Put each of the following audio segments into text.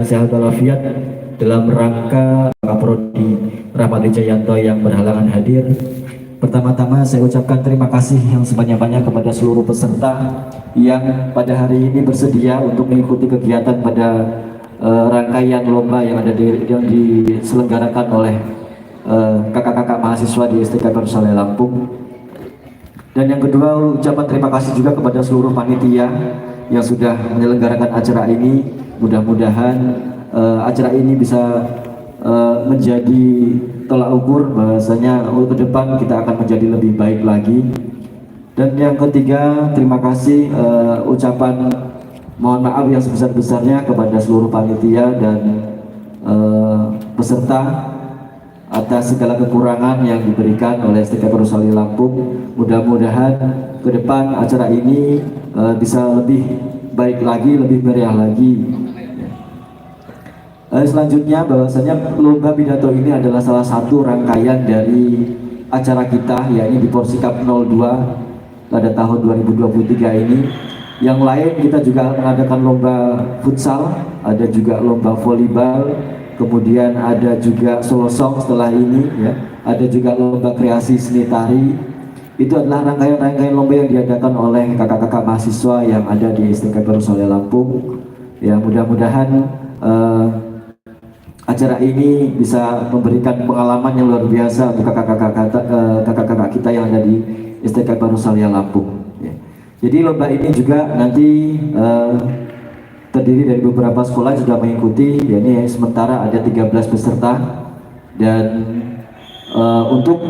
sehat walafiat dalam rangka Prodi Rahmat Wijayanto yang berhalangan hadir. Pertama-tama saya ucapkan terima kasih yang sebanyak-banyak kepada seluruh peserta yang pada hari ini bersedia untuk mengikuti kegiatan pada rangkaian lomba yang diselenggarakan oleh kakak-kakak mahasiswa di STK ROSALIA Lampung. Dan yang kedua, ucapan terima kasih juga kepada seluruh panitia yang sudah menyelenggarakan acara ini. Mudah-mudahan acara ini bisa menjadi tolak ukur bahwasanya ke depan kita akan menjadi lebih baik lagi. Dan yang ketiga, terima kasih ucapan mohon maaf yang sebesar-besarnya kepada seluruh panitia dan peserta atas segala kekurangan yang diberikan oleh STK ROSALIA Lampung. Mudah-mudahan ke depan acara ini bisa lebih baik lagi, lebih meriah lagi. Selanjutnya bahwasanya Lomba Pidato ini adalah salah satu rangkaian dari acara kita, yakni di PORSI CUP 02 pada tahun 2023 ini. Yang lain kita juga mengadakan lomba futsal, ada juga lomba volleyball, kemudian ada juga solo song setelah ini, ya. Ada juga lomba kreasi seni tari. Itu adalah rangkaian lomba yang diadakan oleh kakak-kakak mahasiswa yang ada di STK ROSALIA Lampung. Ya, mudah-mudahan acara ini bisa memberikan pengalaman yang luar biasa untuk kakak-kakak kita yang ada di STK ROSALIA Lampung. Ya. Jadi lomba ini juga nanti terdiri dari beberapa sekolah yang sudah mengikuti, yakni sementara ada 13 peserta. Dan untuk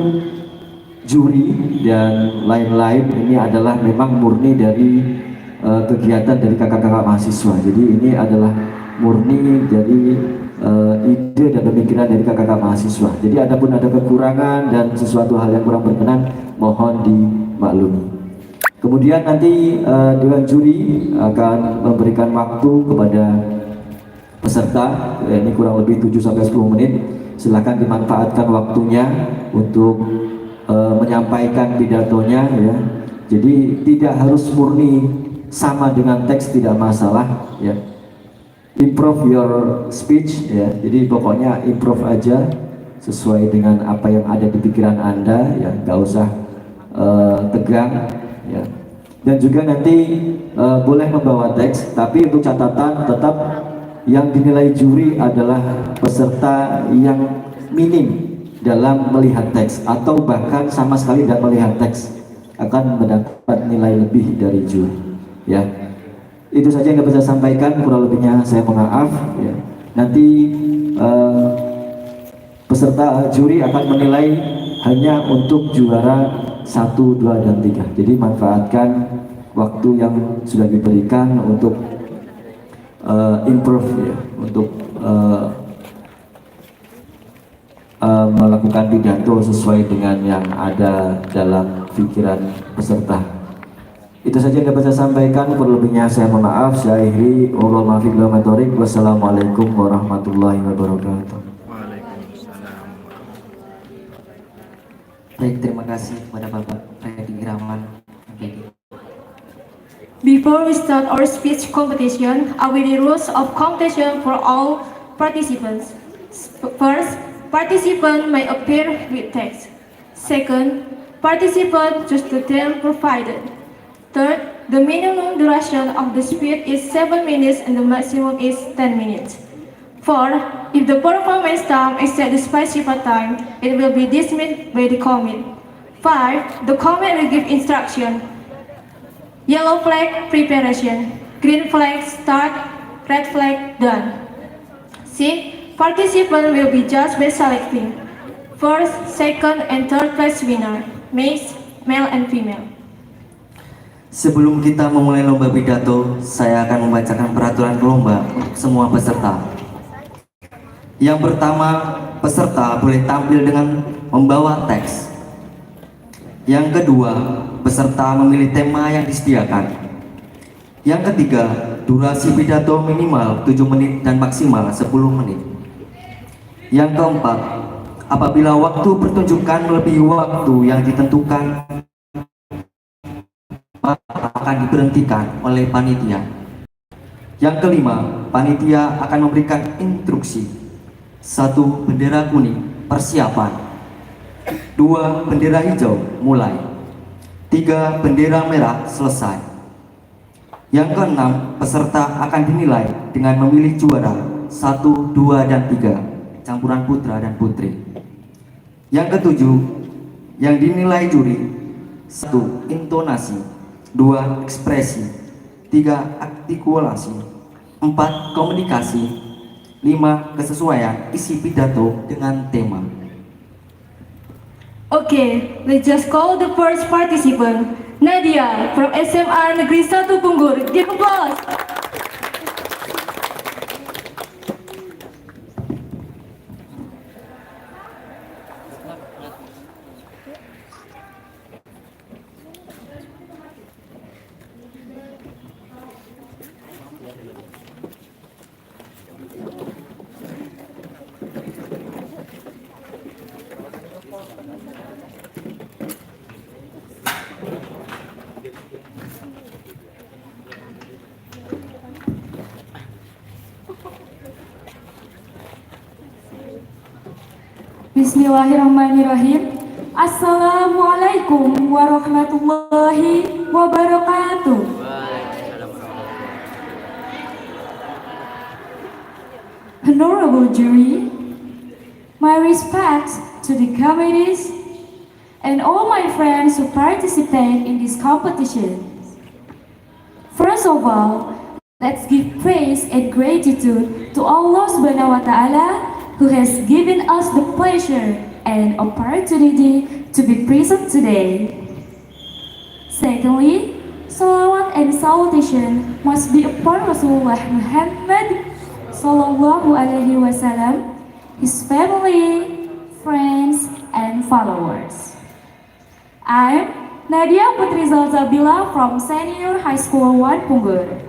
juri dan lain-lain ini adalah memang murni dari kegiatan dari kakak-kakak mahasiswa. Jadi ini adalah murni dari ide dan pemikiran dari kakak-kakak mahasiswa. Jadi adapun ada kekurangan dan sesuatu hal yang kurang berkenan, mohon dimaklumi. Kemudian nanti dewan juri akan memberikan waktu kepada peserta, ini kurang lebih 7-10 menit. Silakan dimanfaatkan waktunya untuk menyampaikan pidatonya, ya. Jadi tidak harus murni sama dengan teks, tidak masalah, ya. Improve your speech, ya. Jadi pokoknya improve aja sesuai dengan apa yang ada di pikiran Anda, ya. Gak usah tegang, ya. Dan juga nanti boleh membawa teks, tapi untuk catatan tetap yang dinilai juri adalah peserta yang minim dalam melihat teks atau bahkan sama sekali tidak melihat teks akan mendapat nilai lebih dari juri, ya. Itu saja yang dapat saya sampaikan, kurang lebihnya saya mohon maaf, ya. Nanti peserta juri akan menilai hanya untuk juara 1, 2, dan 3. Jadi manfaatkan waktu yang sudah diberikan untuk improve, ya, untuk melakukan pidato sesuai dengan yang ada dalam pikiran peserta. Itu saja yang dapat saya sampaikan, kurang saya mohon maaf. Saya akhiri, wassalamualaikum warahmatullahi wabarakatuh. Baik, terima kasih kepada Bapak Freddy Irawan. Before we start our speech competition, I will the rules of competition for all participants. First, participant may appear with text. Second, participant choose the theme provided. Third, the minimum duration of the speech is 7 minutes and the maximum is 10 minutes. Fourth, if the performance time exceeds the specified time, it will be dismissed by the comment. 5, the comment will give instruction. Yellow flag, preparation. Green flag, start. Red flag, done. 6, participants will be judged by selecting first, second, and third place winner, male and female. Sebelum kita memulai lomba pidato, saya akan membacakan peraturan lomba untuk semua peserta. Yang pertama, peserta boleh tampil dengan membawa teks. Yang kedua, peserta memilih tema yang disediakan. Yang ketiga, durasi pidato minimal 7 menit dan maksimal 10 menit. Yang keempat, apabila waktu pertunjukan melebihi waktu yang ditentukan, akan diberhentikan oleh panitia. Yang kelima, panitia akan memberikan instruksi. 1. Bendera kuning, persiapan. 2. Bendera hijau, mulai. 3. Bendera merah, selesai. Yang keenam, peserta akan dinilai dengan memilih juara 1, 2, dan 3, campuran putra dan putri. Yang ketujuh, yang dinilai juri 1. Intonasi, 2. Ekspresi, 3. Artikulasi, 4. Komunikasi, 5. Kesesuaian isi pidato dengan tema. Okay, let's just call the first participant, Nadia from SMA Negeri 1 Punggur. Give applause. Bismillahirrahmanirrahim. Assalamualaikum warahmatullahi wabarakatuh. Honorable jury, my respects to the committees and all my friends who participate in this competition. First of all, let's give praise and gratitude to Allah Subhanahu wa Ta'ala, who has given us the pleasure and opportunity to be present today. Secondly, salawat and salutation must be upon Rasulullah Muhammad Sallallahu Alaihi Wasallam, his family, friends, and followers. I'm Nadia Putri Zalzabila from Senior High School 1 Punggur,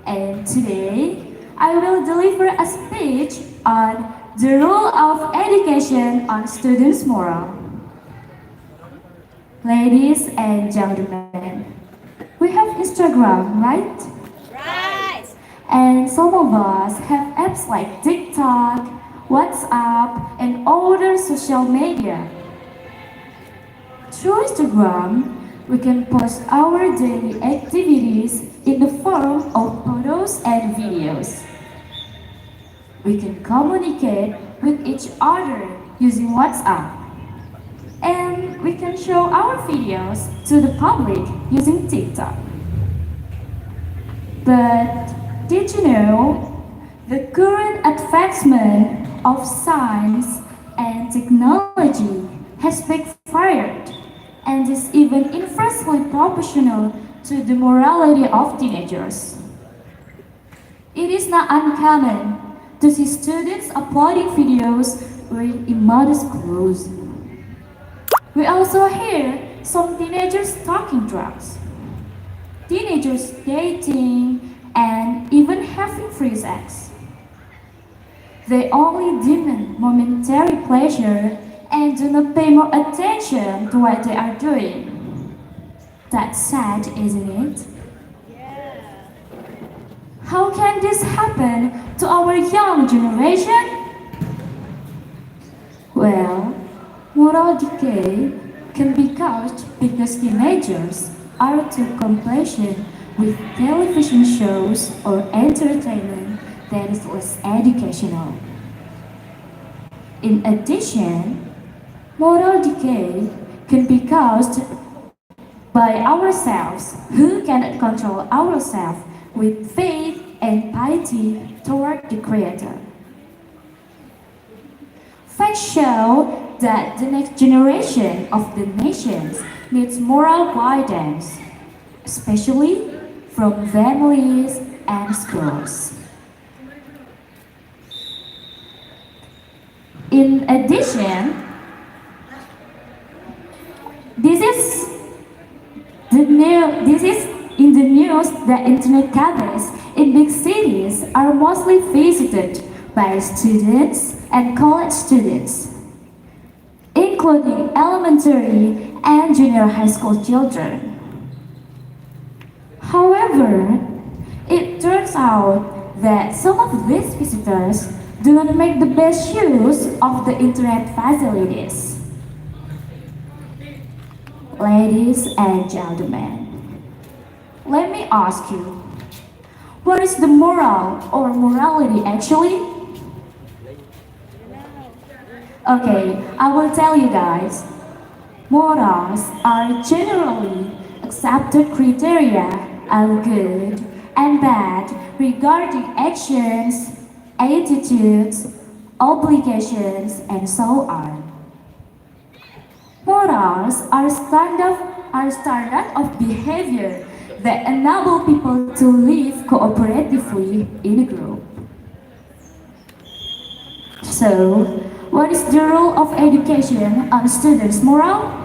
and today I will deliver a speech on the role of education on students' moral. Ladies and gentlemen, we have Instagram, right? Right. And some of us have apps like TikTok, WhatsApp, and other social media. Through Instagram, we can post our daily activities in the form of photos and videos. We can communicate with each other using WhatsApp. And we can show our videos to the public using TikTok. But did you know the current advancement of science and technology has backfired and is even inversely proportional to the morality of teenagers? It is not uncommon to see students uploading videos wearing immodest clothes. We also hear some teenagers taking drugs, teenagers dating, and even having free sex. They only demand momentary pleasure and do not pay more attention to what they are doing. That's sad, isn't it? How can this happen to our young generation? Well, moral decay can be caused because teenagers are too complacent with television shows or entertainment that is less educational. In addition, moral decay can be caused by ourselves who cannot control ourselves with faith and piety toward the Creator. Facts show that the next generation of the nations needs moral guidance, especially from families and schools. In addition, this is in the news that internet cafes in big cities are mostly visited by students and college students, including elementary and junior high school children. However, it turns out that some of these visitors do not make the best use of the internet facilities. Ladies and gentlemen, let me ask you, what is the moral or morality actually? Okay, I will tell you guys. Morals are generally accepted criteria of good and bad regarding actions, attitudes, obligations, and so on. Morals are standard of behavior that enable people to live cooperatively in a group. So, what is the role of education on students' morale?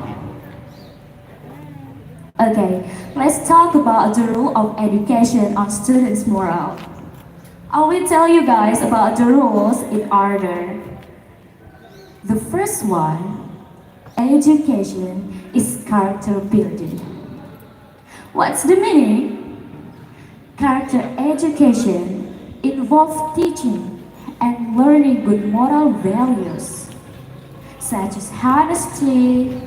Okay, let's talk about the role of education on students' morale. I will tell you guys about the rules in order. The first one, education is character building. What's the meaning? Character education involves teaching and learning good moral values such as honesty,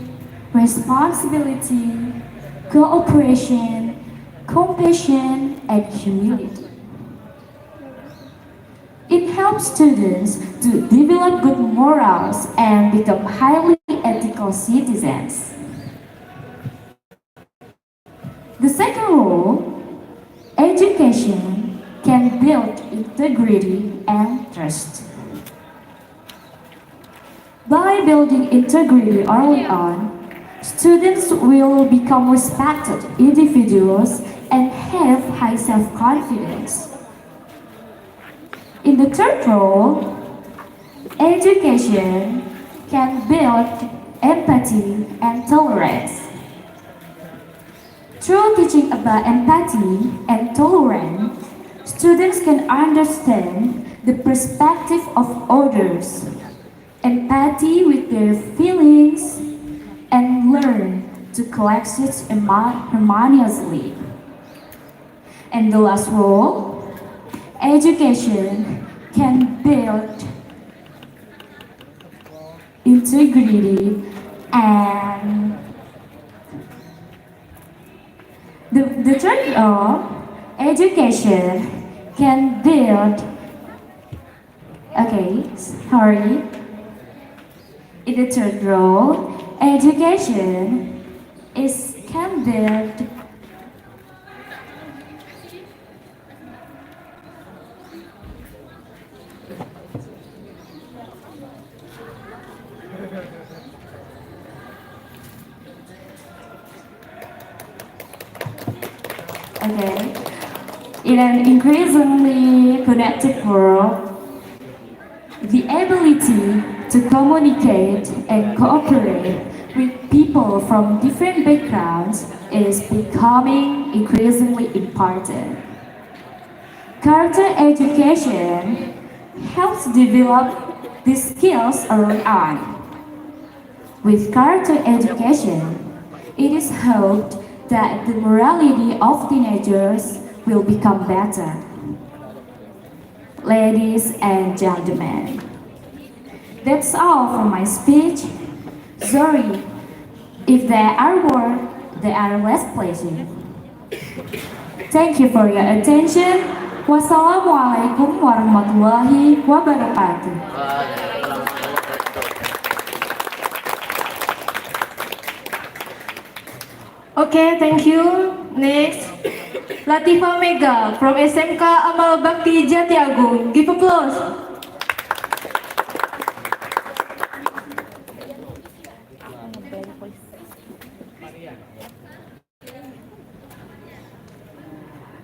responsibility, cooperation, compassion, and humility. It helps students to develop good morals and become highly ethical citizens. The second rule, education can build integrity and trust. By building integrity early on, students will become respected individuals and have high self-confidence. In the third role, education can build empathy and tolerance. Through teaching about empathy and tolerance, students can understand the perspective of others, empathy with their feelings, and learn to coexist harmoniously. And the last role, education can build integrity and the third role, education can build, in the third role, education can build in an increasingly connected world, the ability to communicate and cooperate with people from different backgrounds is becoming increasingly important. Character education helps develop these skills early on. With character education, it is hoped that the morality of teenagers will become better. Ladies and gentlemen, that's all for my speech. Sorry if there are words that are less pleasing. Thank you for your attention. Wassalamualaikum warahmatullahi wabarakatuh. Okay, thank you. Next, Latifa Mega from SMK Amal Bakti Jati Agung. Give applause.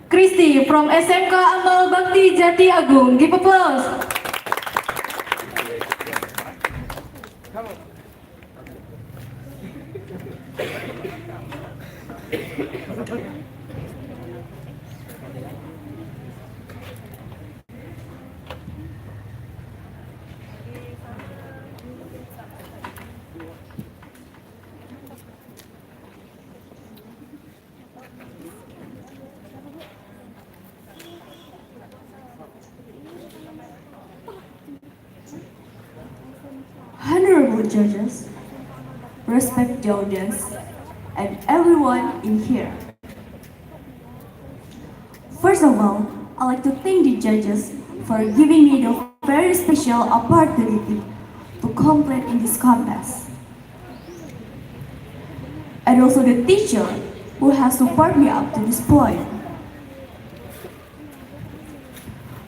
Kristi from SMK Amal Bakti Jati Agung. Give applause. honorable judges, respected audience, and everyone in here. First of all, I'd like to thank the judges for giving me the very special opportunity to compete in this contest. And also the teacher who has supported me up to this point.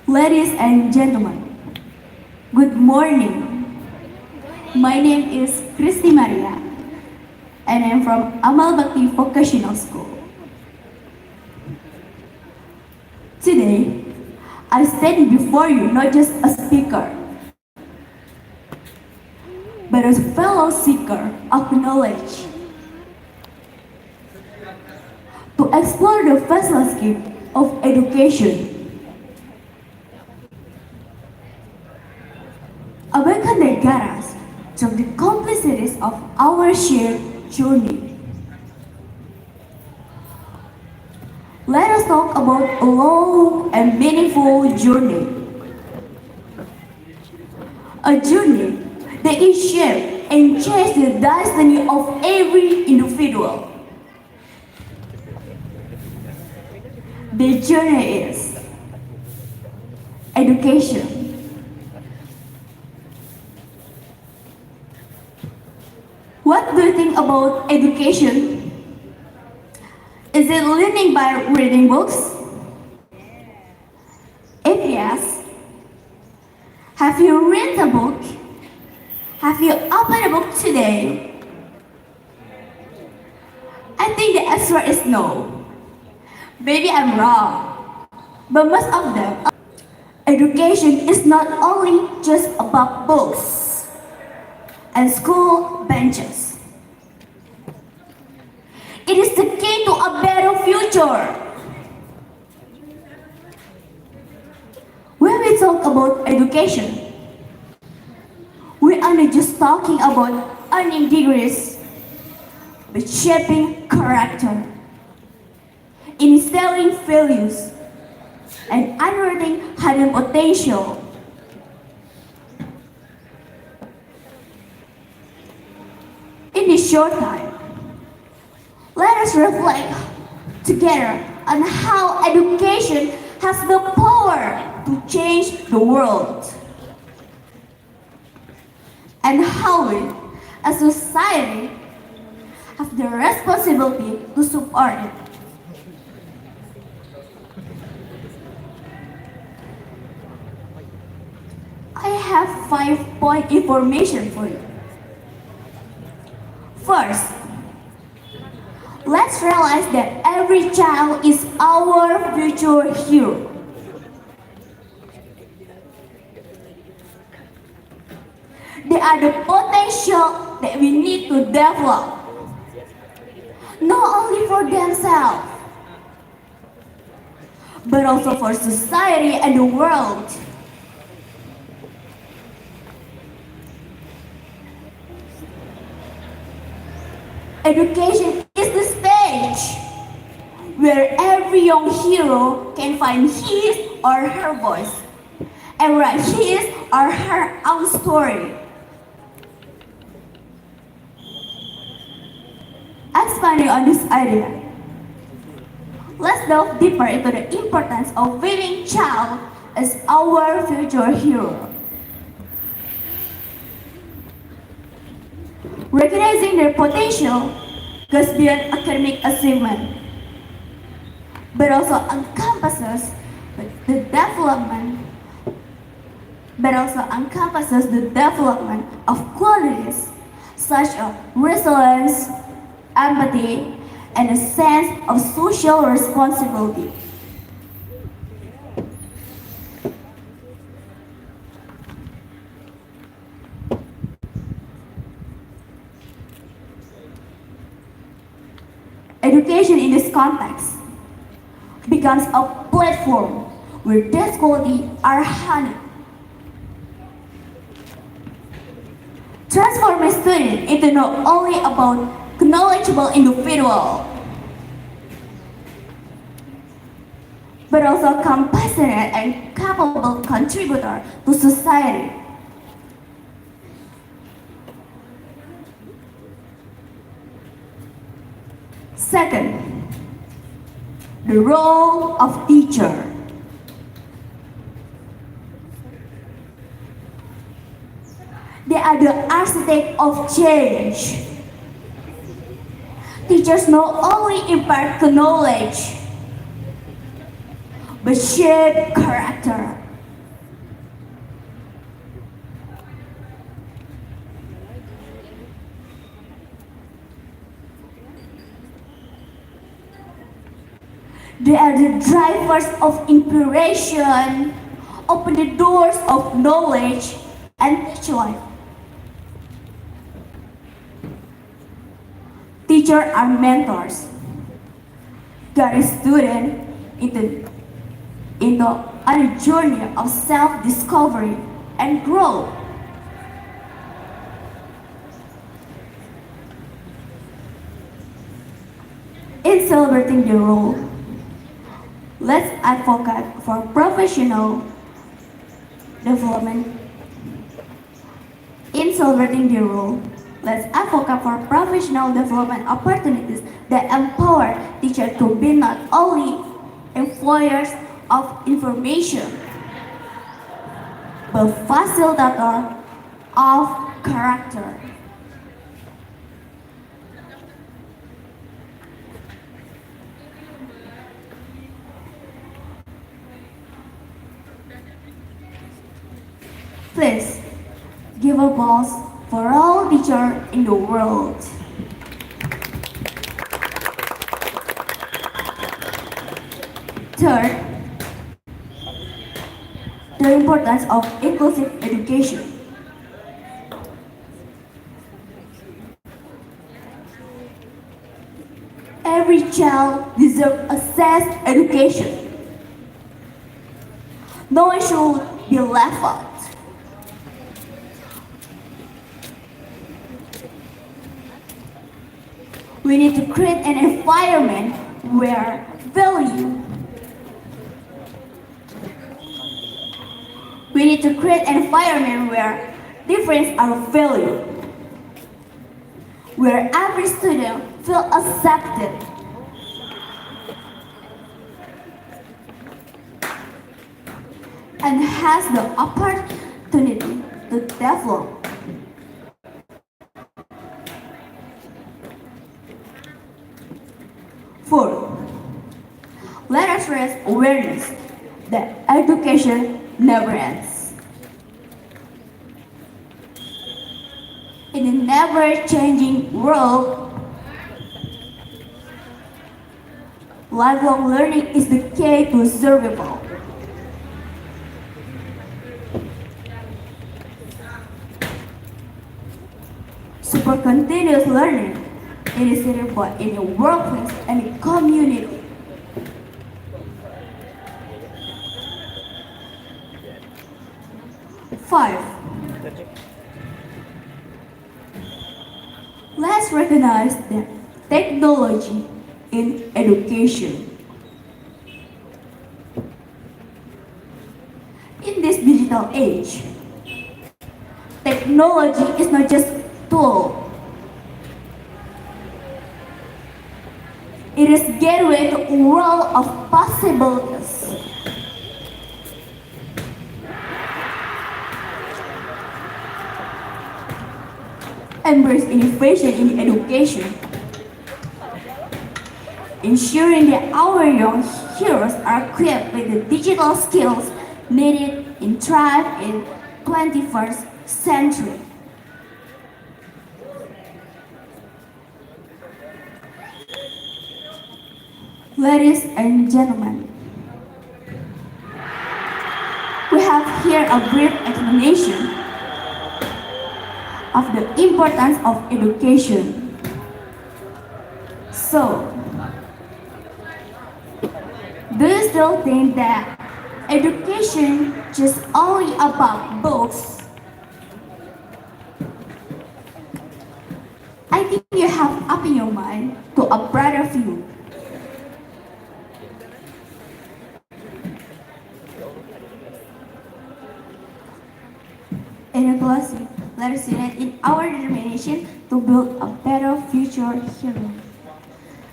Ladies and gentlemen, good morning. My name is Christy Maria, and I'm from Amal Bakti Vocational School. Today, I stand before you not just a speaker, but as a fellow seeker of knowledge, to explore the vast landscape of education, awaken the garas from the complexities of our shared journey. Let us talk about a long and meaningful journey. A journey that can shape and change the destiny of every individual. The journey is education. What do you think about education? Is it learning by reading books? If yes, have you read a book? Have you opened a book today? I think the answer is no. Maybe I'm wrong, but most of them, education is not only just about books and school benches. It is the key to a better future. When we talk about education, we are not just talking about earning degrees, but shaping character, instilling values, and unearthing hidden potential. In this short time, let us reflect together on how education has the power to change the world, and how we, as a society, have the responsibility to support it. I have 5-point information for you. First, let's realize that every child is our future hero. They are the potential that we need to develop, not only for themselves, but also for society and the world. Education is the stage where every young hero can find his or her voice and write his or her own story. Expanding on this idea, let's delve deeper into the importance of viewing child as our future hero. Recognizing their potential goes beyond academic achievement, but also encompasses the development of qualities such as resilience, empathy, and a sense of social responsibility. Education in this context becomes a platform where these qualities are honed. Transforming students into not only about knowledgeable individual, but also a compassionate and capable contributor to society. Second, the role of teacher. They are the architect of change. Teachers not only impart the knowledge, but shape character. They are the drivers of inspiration, open the doors of knowledge, and teach life. Teachers are mentors, guide students into a journey of self-discovery and growth. In celebrating the role, let's advocate for professional development. In celebrating the role, let's advocate for professional development opportunities that empower teachers to be not only employers of information, but facilitator of character. Please give applause for all teachers in the world. Third, the importance of inclusive education. Every child deserves access to education. No one should be left out. We need to create an environment where we need to create an environment where differences are valued, where every student feels accepted. And has the opportunity to develop. Fourth, let us raise awareness that education never ends. In a never-changing world, lifelong learning is the key to survival. Support continuous learning initiative in a workplace and a community. Five, let's recognize that technology in education. In this digital age, technology is not just a tool. It is gateway to a world of possibilities. Embrace innovation in education, ensuring that our young heroes are equipped with the digital skills needed in thrive in 21st century. Ladies and gentlemen, we have here a brief explanation of the importance of education. So, do you still think that education just only about books? I think you have up in your mind to a brighter view. In a closing, let us unite in our determination to build a better future here.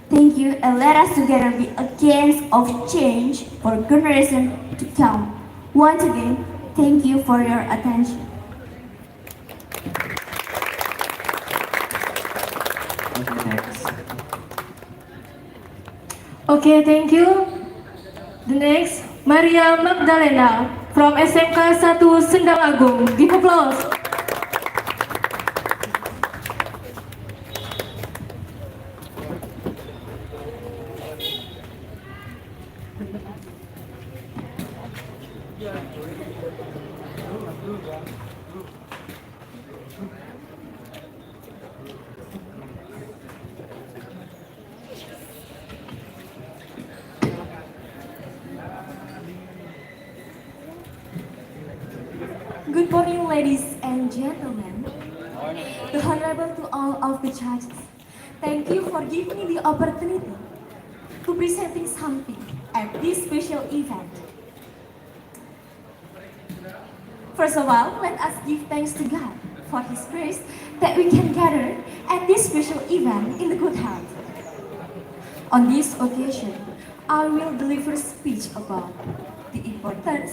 Thank you, and let us together be agents of change for generations to come. Once again, thank you for your attention. Okay, next. Okay, thank you. The next, Maria Magdalena from SMK 1 Sendang Agung. Give applause. Good morning, ladies and gentlemen. The Honorable to all of the judges. Thank you for giving me the opportunity to presenting something at this special event. First of all, let us give thanks to God for His grace that we can gather at this special event in the good health. On this occasion, I will deliver a speech about the importance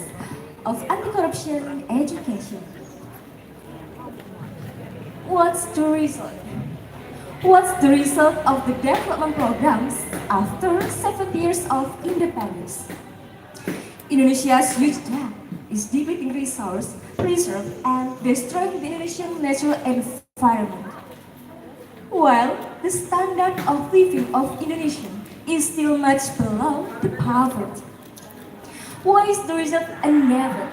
of anti-corruption education. What's the result? What's the result of the development programs after 70 years of independence? Indonesia's huge gap is depleting resource, reserve, and destroying the Indonesian natural environment. While the standard of living of Indonesians is still much below the poverty. Why is the result unnevered?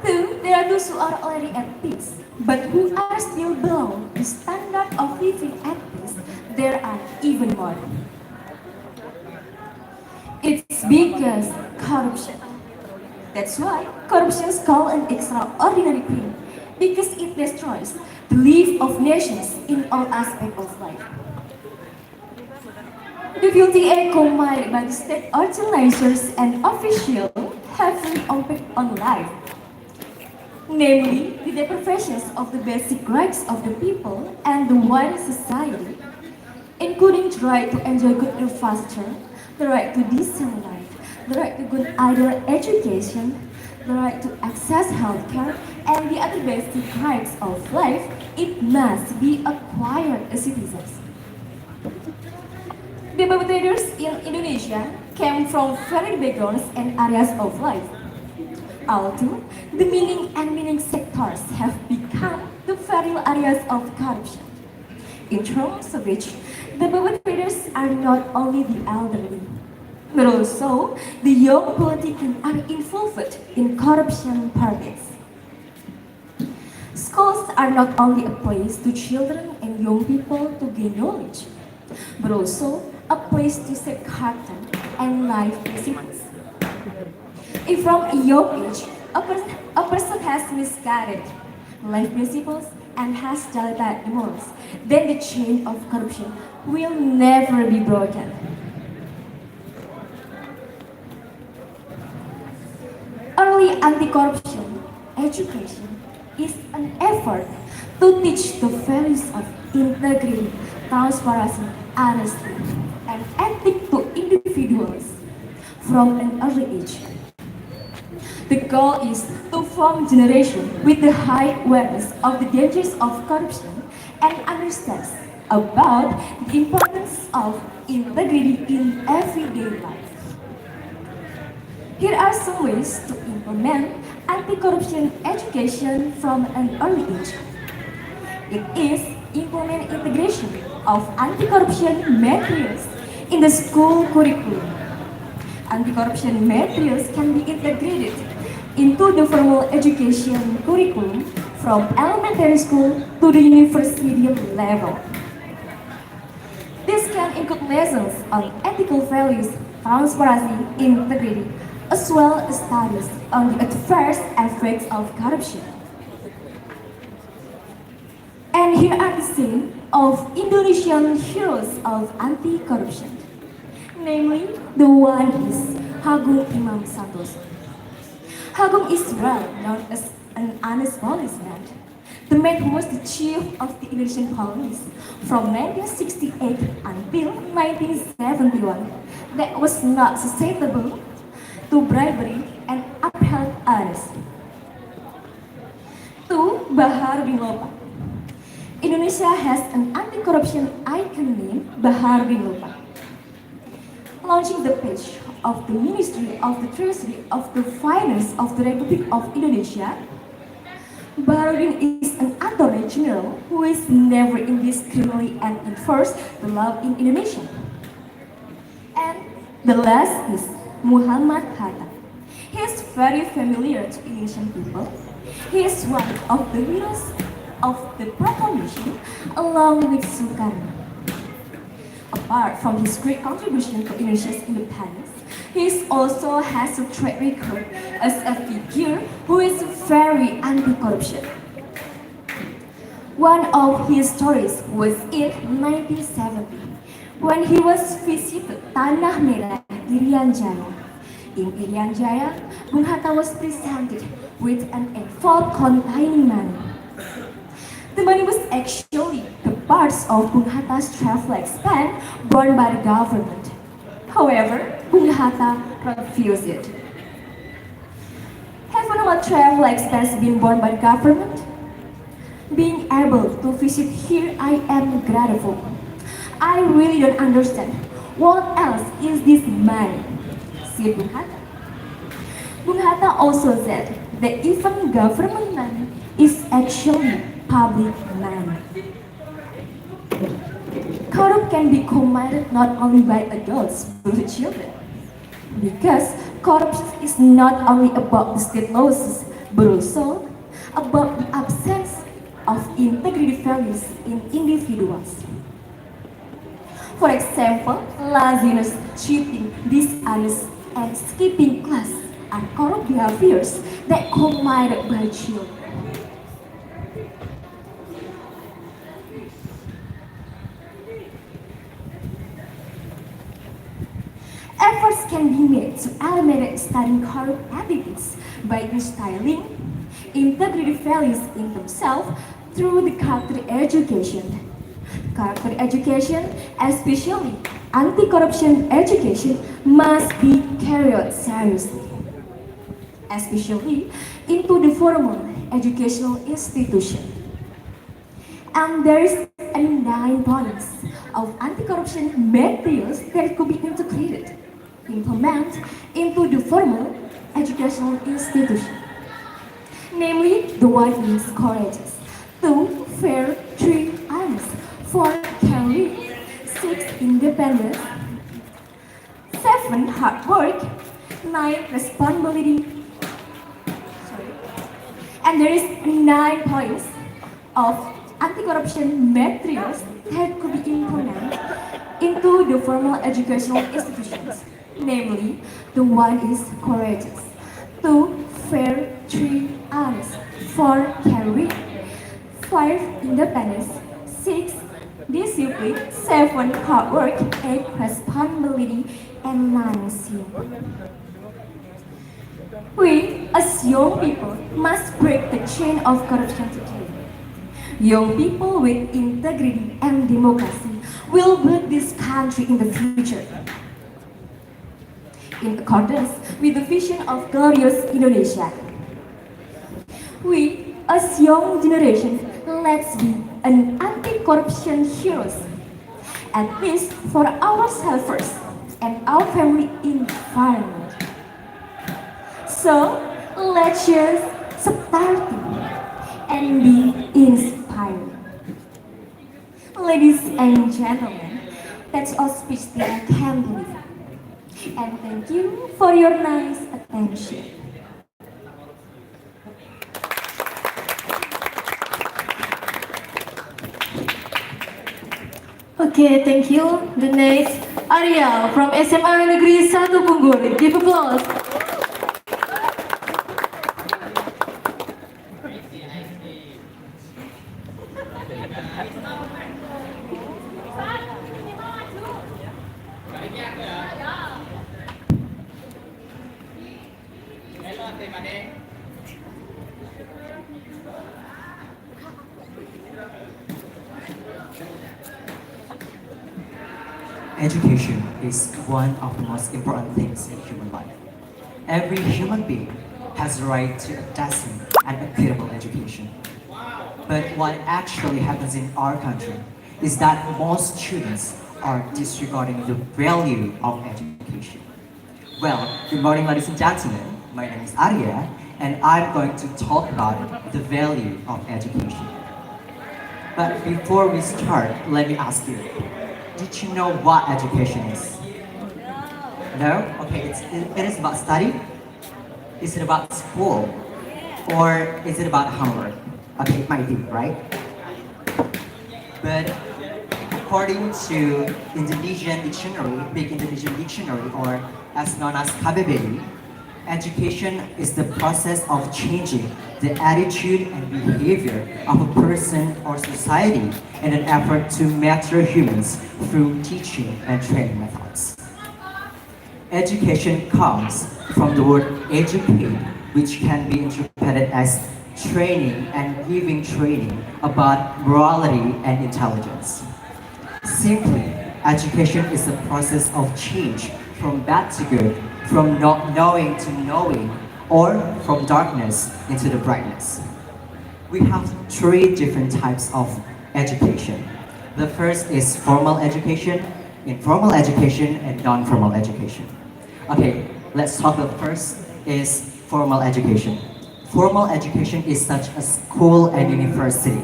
Two, there are those who are already at peace, but who are still below the standard of living at peace. There are even more. It's because corruption. That's why corruption is called an extraordinary crime, because it destroys the life of nations in all aspects of life. The VLTA combined by the state organizers and officials have an impact on life, namely the deprivations of the basic rights of the people and the wider society, including the right to enjoy good infrastructure, the right to decent life, the right to good either education, the right to access healthcare, and the other basic rights of life. It must be acquired as citizens. The perpetrators in Indonesia came from varied backgrounds and areas of life. Although the meaning sectors have become the various areas of corruption, in terms of which the perpetrators are not only the elderly, but also the young politicians are involved in corruption practice. Schools are not only a place to children and young people to gain knowledge, but also a place to set character and life principles. If from a young age, a person has misguided life principles and has dilated morals, then the chain of corruption will never be broken. Early anti-corruption education is an effort to teach the values of integrity, transparency, honesty, and ethics to individuals from an early age. The goal is to form generation with the high awareness of the dangers of corruption and understands about the importance of integrity in everyday life. Here are some ways to implement anti-corruption education from an early age. It is implement integration of anti-corruption materials in the school curriculum. Anti-corruption materials can be integrated into the formal education curriculum from elementary school to the university level. This can include lessons on ethical values, transparency, integrity, as well as studies on the adverse effects of corruption. And here are the scenes of Indonesian heroes of anti-corruption. Namely, the one is Agung Imam Santoso. Agung is well known as an honest policeman, the man who was the chief of the Indonesian police from 1968 until 1971, that was not susceptible to bribery and upheld others. 2. Baharudin Lopa. Indonesia has an anti-corruption icon named Baharudin Lopa. Launching the page of the Ministry of the Treasury of the Finance of the Republic of Indonesia, Baharudin is an Attorney General who is never indiscriminately and enforce the law in Indonesia. And the last is Muhammad Hatta. He is very familiar to Indonesian people. He is one of the heroes of the proclamation along with Sukarno. Apart from his great contribution to Indonesia's independence, he also has a track record as a figure who is very anti-corruption. One of his stories was in 1970 when he was visited Tanah Merah, Irian Jaya. In Irian Jaya, Bung Hatta was presented with an envelope containing money. The money was actually the parts of Bung Hatta's travel expense borne by the government. However, Bung Hatta refused it. Have normal travel expense been borne by the government? Being able to visit here, I am grateful. I really don't understand. What else is this money? Said Bung Hatta. Bung Hatta also said that even government money is actually public money. Corruption can be committed not only by adults but with children. Because corruption is not only about the state losses but also about the absence of integrity values in individuals. For example, laziness, cheating, dishonest, and skipping class are corrupt behaviors that committed by children. Efforts can be made to eliminate studying corrupt attitudes by instilling integrity values in themselves through the character education. Character education, especially anti-corruption education, must be carried seriously, especially into the formal educational institution. And there is 9 points of anti-corruption materials that could be integrated, implemented into the formal educational institution. Namely, the 1 is courageous, 2 fair, 3 honest, 4 caring, 6 independence, 7 hard work, 9 responsibility. And there is 9 points of anti-corruption materials that could be implemented into the formal educational institutions. Namely, the 1 is courageous, 2 fair, 3 honest, 4 caring, 5 independence, 6 discipline, 7 hard work, 8 responsibility, and 9 sin. We, as young people, must break the chain of corruption today. Young people with integrity and democracy will build this country in the future. In accordance with the vision of glorious Indonesia. We, as young generation, let's be an anti-corruption heroes, at least for ourselves first and our family environment. So, let's just start and be inspired. Ladies and gentlemen, that's all speech that I can deliver. And thank you for your nice attention. Okay, thank you. The next, Arya from SMA Negeri 1 Punggur. Give applause. education is one of the most important things in human life. Every human being has the right to a decent and equitable education. But what actually happens in our country is that most students are disregarding the value of education. Well, good morning, ladies and gentlemen. My name is Arya, and I'm going to talk about the value of education. But before we start, let me ask you, did you know what education is? No? Okay, it is about study? Is it about school? Or is it about homework? Okay, it might be, right? But according to Indonesian dictionary, Big Indonesian Dictionary, or as known as KBBI, education is the process of changing the attitude and behavior of a person or society in an effort to mature humans through teaching and training methods. Education comes from the word educate, which can be interpreted as training and giving training about morality and intelligence. Simply, education is the process of change from bad to good, from not knowing to knowing, or from darkness into the brightness. We have three different types of education. The first is formal education, informal education, and non-formal education. Okay, let's talk about the first is formal education. Formal education is such as school and university.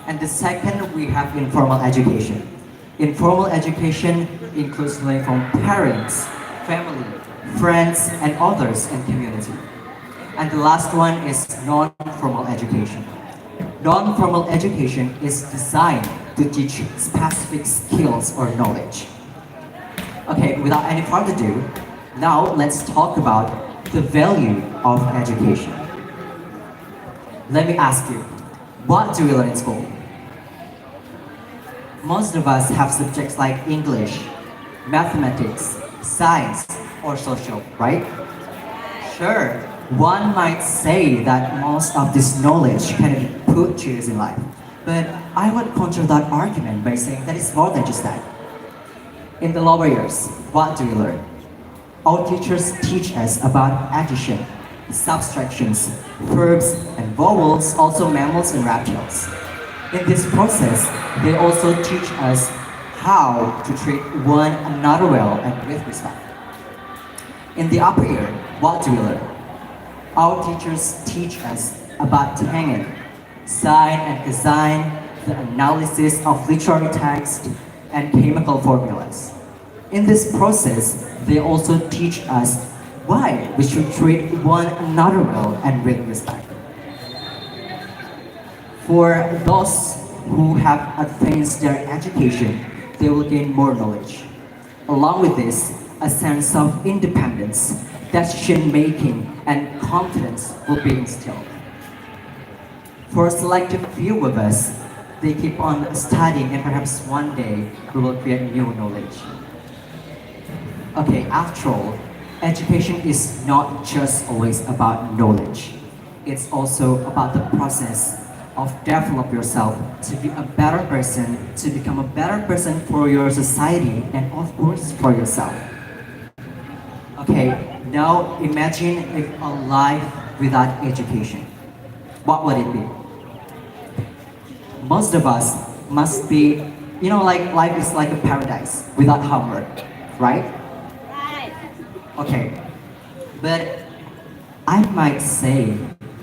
And the second, we have informal education. Informal education includes learning from parents, family, friends, and others in community. And the last one is non-formal education. Non-formal education is designed to teach specific skills or knowledge. Okay, without any further ado, now let's talk about the value of education. Let me ask you, what do we learn in school? Most of us have subjects like English, mathematics, science, or social, right? Sure, one might say that most of this knowledge can be put to use in life, but I would counter that argument by saying that it's more than just that. In the lower years, what do we learn? Our teachers teach us about addition, subtractions, verbs, and vowels, also mammals and reptiles. In this process, they also teach us how to treat one another well and with respect. In the upper year, what do we learn? Our teachers teach us about hanging, sine and cosine, the analysis of literary text, and chemical formulas. In this process, they also teach us why we should treat one another well and with respect. For those who have advanced their education, they will gain more knowledge. Along with this, a sense of independence, decision-making, and confidence will be instilled. For a selective few of us, they keep on studying and perhaps one day we will create new knowledge. Okay, after all, education is not just always about knowledge. It's also about the process of develop yourself to be a better person, to become a better person for your society and of course for yourself. Okay, now imagine if a life without education. What would it be? Most of us must be, like life is like a paradise without homework, right? Okay, but I might say,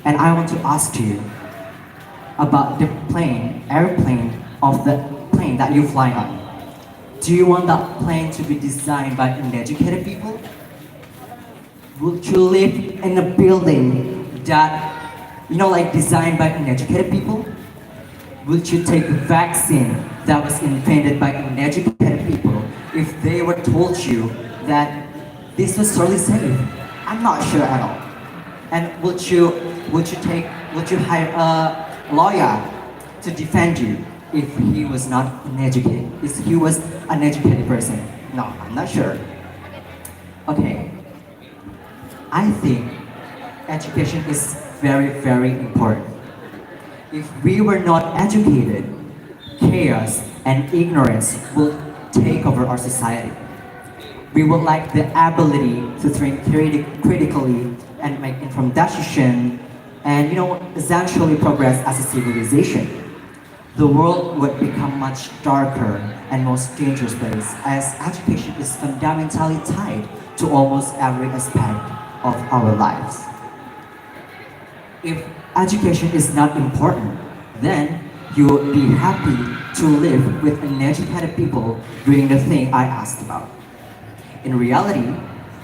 and I want to ask you about the airplane of the plane that you fly on. Do you want that plane to be designed by uneducated people? Would you live in a building that, like designed by uneducated people? Would you take a vaccine that was invented by uneducated people if they were told you that this was totally safe? I'm not sure at all. And would you hire a lawyer to defend you if he was not uneducated? If he was an educated person? No, I'm not sure. Okay. I think education is very, very important. If we were not educated, chaos and ignorance will take over our society. We would like the ability to think critically and make informed decision and essentially progress as a civilization. The world would become much darker and most dangerous place as education is fundamentally tied to almost every aspect of our lives. If education is not important, then you would be happy to live with uneducated people doing the thing I asked about. In reality,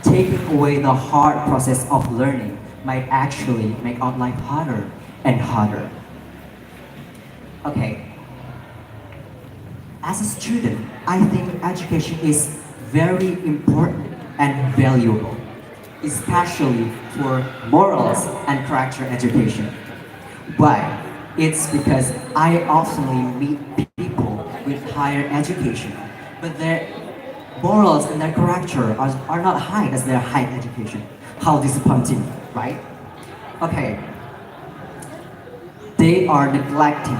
taking away the hard process of learning might actually make our life harder and harder. Okay. As a student, I think education is very important and valuable, especially for morals and character education. Why? It's because I often meet people with higher education, but their morals and their character are not high as their high education. How disappointing, right? Okay. They are neglecting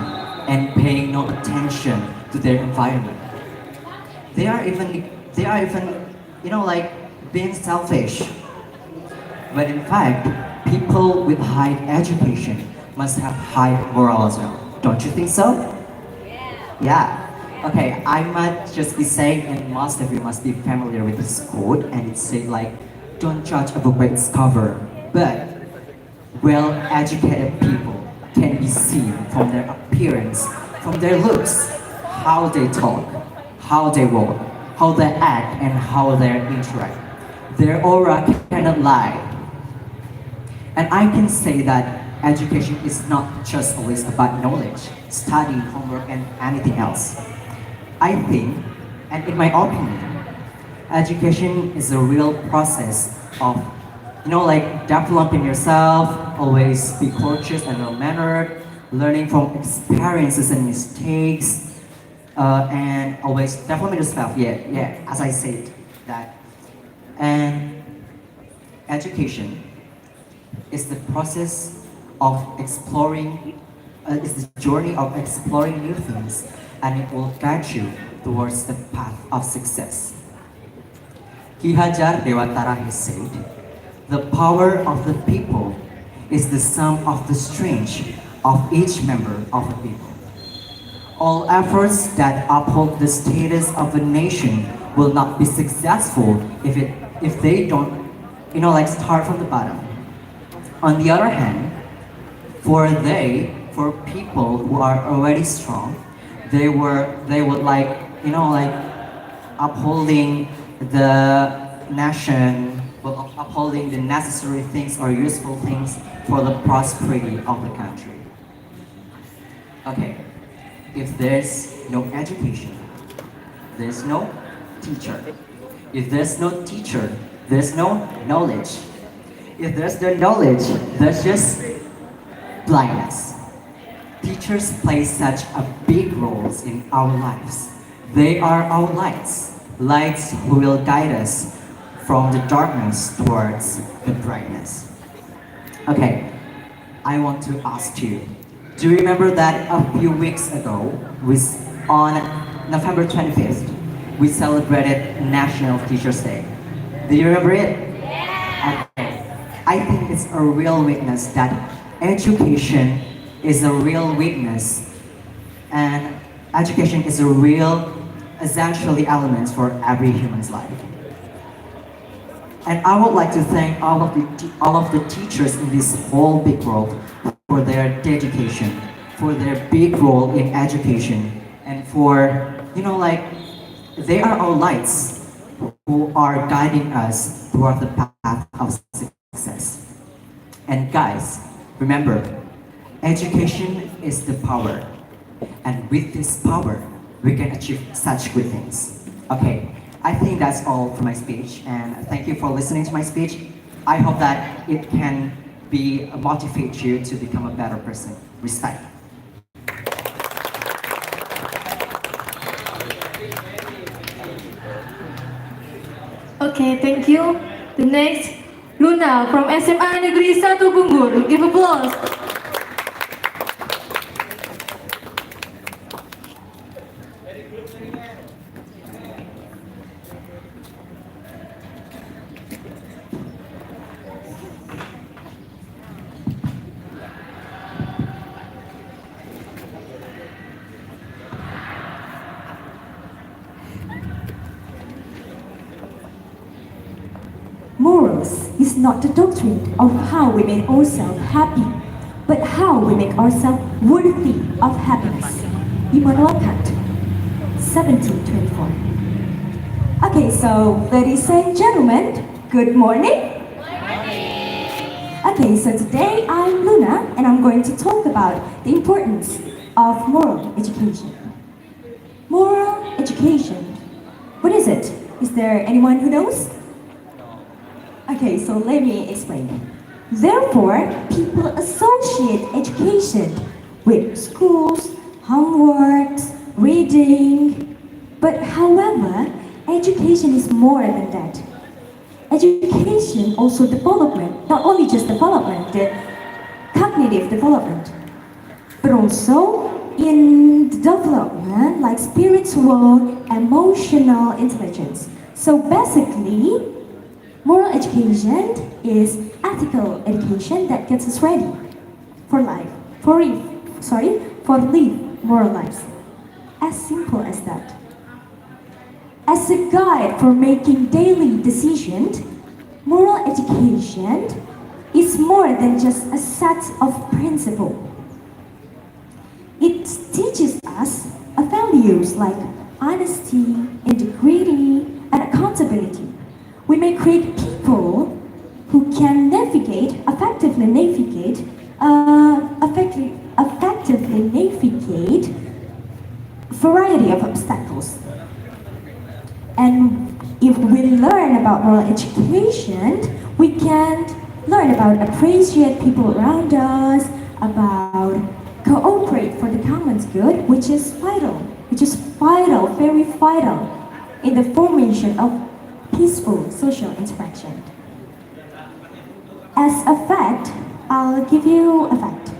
and paying no attention to their environment. They are even like being selfish. But in fact, people with high education must have high moral as well. Don't you think so? Yeah. Okay, I might just be saying, and most of you must be familiar with this quote, and it says like, don't judge a book by its cover, but well-educated people can be seen from their appearance, from their looks, how they talk, how they walk, how they act, and how they interact. Their aura cannot lie. And I can say that education is not just always about knowledge, study, homework, and anything else. I think, and in my opinion, education is a real process of, like developing yourself, always be courteous and well-mannered, learning from experiences and mistakes, and always developing yourself. Yeah, as I said that. And education is the process of exploring, is the journey of exploring new things, and it will guide you towards the path of success. Ki Hajar Dewantara has said, the power of the people is the sum of the strength of each member of the people. All efforts that uphold the status of a nation will not be successful if they don't, start from the bottom. On the other hand, for people who are already strong, they would upholding the nation, upholding the necessary things or useful things for the prosperity of the country. Okay, if there's no education, there's no teacher. If there's no teacher, there's no knowledge. If there's no knowledge, there's just blindness. Teachers play such a big roles in our lives. They are our lights who will guide us from the darkness towards the brightness. Okay, I want to ask you, do you remember that a few weeks ago, on November 25th, we celebrated National Teachers' Day? Do you remember it? Yeah. Okay. I think it's a real witness that education is a real witness, and education is a real, essentially element for every human's life. And I would like to thank all of the teachers in this whole big world for their dedication, for their big role in education, and for, they are our lights who are guiding us toward the path of success. And guys, remember, education is the power. And with this power, we can achieve such good things. Okay, I think that's all for my speech, and thank you for listening to my speech. I hope that it can motivate you to become a better person. Respect. Okay, thank you. The next, Luna from SMA Negeri 1 Bungur. Give applause. is not the doctrine of how we make ourselves happy, but how we make ourselves worthy of happiness. Immanuel Kant, 1724. Okay, so ladies and gentlemen, good morning. Okay, so today I'm Luna and I'm going to talk about the importance of moral education. Moral education, what is it? Is there anyone who knows? Okay, so let me explain. Therefore, people associate education with schools, homeworks, reading. But however, education is more than that. Education also development, not only just development, the cognitive development, but also in the development like spiritual, emotional intelligence. So basically, moral education is ethical education that gets us ready for life, for live moral lives. As simple as that. As a guide for making daily decisions, moral education is more than just a set of principles. It teaches us values like honesty, integrity, and accountability. We may create people who can effectively navigate variety of obstacles. And if we learn about moral education, we can learn about appreciate people around us, about cooperate for the common good, which is vital, very vital in the formation of peaceful social interaction. As a fact, I'll give you a fact.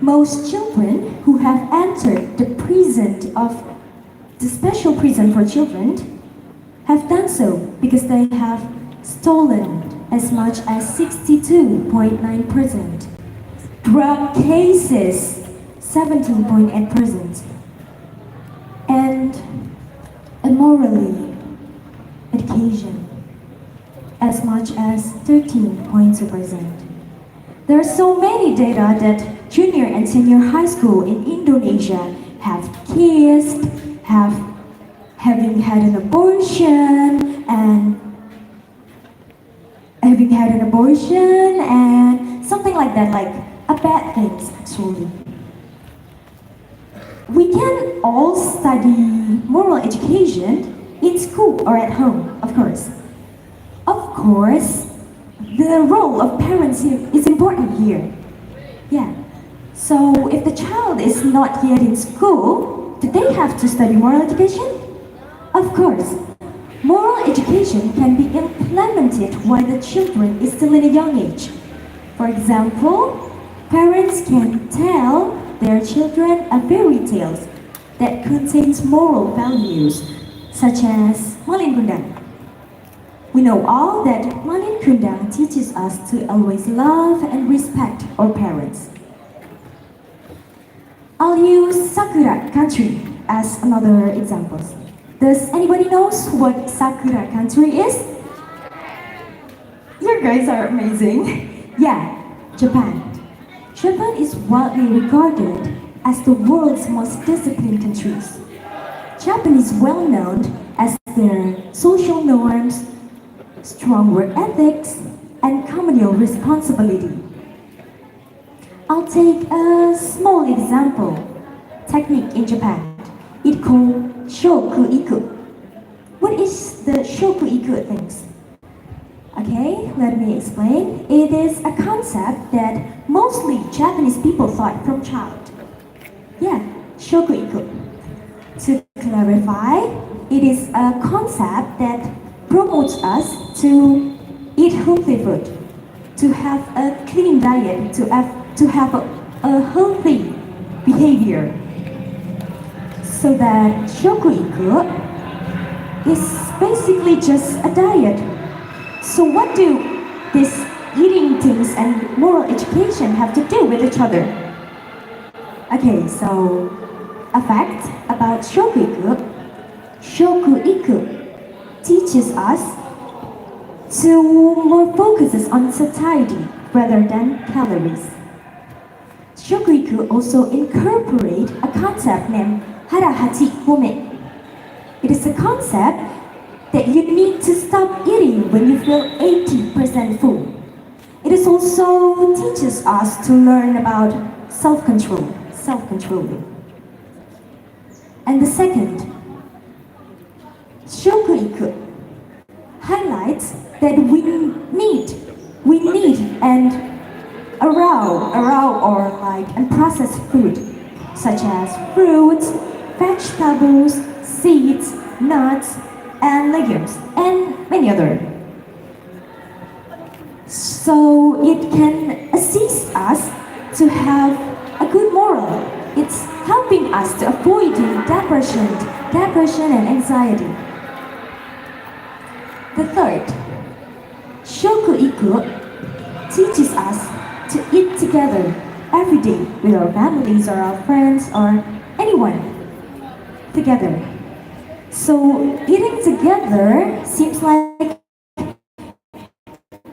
Most children who have entered the special prison for children have done so because they have stolen as much as 62.9%. Drug cases, 17.8%. And immorally education, as much as 13.2%. There are so many data that junior and senior high school in Indonesia have kissed, having had an abortion and something like that, like a bad things actually. We can all study moral education in school or at home, of course. Of course, the role of parents is important here. Yeah. So if the child is not yet in school, do they have to study moral education? Of course. Moral education can be implemented while the children is still in a young age. For example, parents can tell their children a fairy tale that contains moral values, such as Malin Kundang. We know all that Malin Kundang teaches us to always love and respect our parents. I'll use Sakura country as another example. Does anybody knows what Sakura country is? You guys are amazing. Yeah, Japan. Japan is widely regarded as the world's most disciplined countries. Japan is well known as their social norms, strong work ethics, and communal responsibility. I'll take a small example technique in Japan. It's called shoku-iku. What is the shoku-iku things? Okay, let me explain. It is a concept that mostly Japanese people thought from child. Yeah, shoku-iku. To clarify, it is a concept that promotes us to eat healthy food, to have a clean diet, to have a healthy behavior. So that shoku-iku is basically just a diet. So what do these eating things and moral education have to do with each other? Okay, so a fact about shoku-iku. Shoku-iku teaches us to more focuses on satiety rather than calories. Shokuriku also incorporate a concept named harahati home. It is a concept that you need to stop eating when you feel 80% full. It is also teaches us to learn about self-controlling. And the second, Shokuriku highlights that we need and raw or like unprocessed food such as fruits, vegetables, seeds, nuts, and legumes, and many other. So it can assist us to have a good moral. It's helping us to avoid depression and anxiety. The third, Shokuiku teaches us to eat together every day with our families or our friends or anyone together. So eating together seems like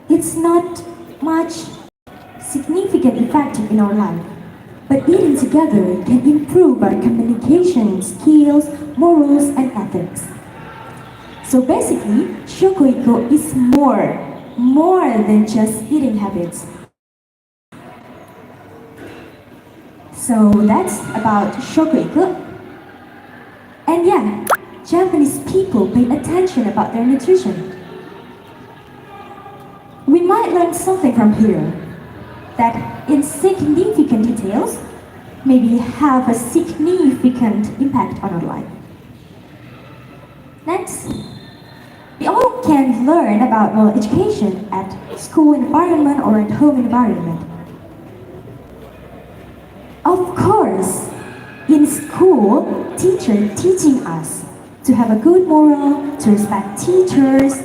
it's not much significant effect in our life. But eating together can improve our communication skills, morals, and ethics. So basically, Shokuiku is more than just eating habits. So that's about Shokuiku. And yeah, Japanese people pay attention about their nutrition. We might learn something from here that insignificant details maybe have a significant impact on our life. Next, we all can learn about moral education at school environment or at home environment. Of course, in school, teacher teaching us to have a good moral, to respect teachers,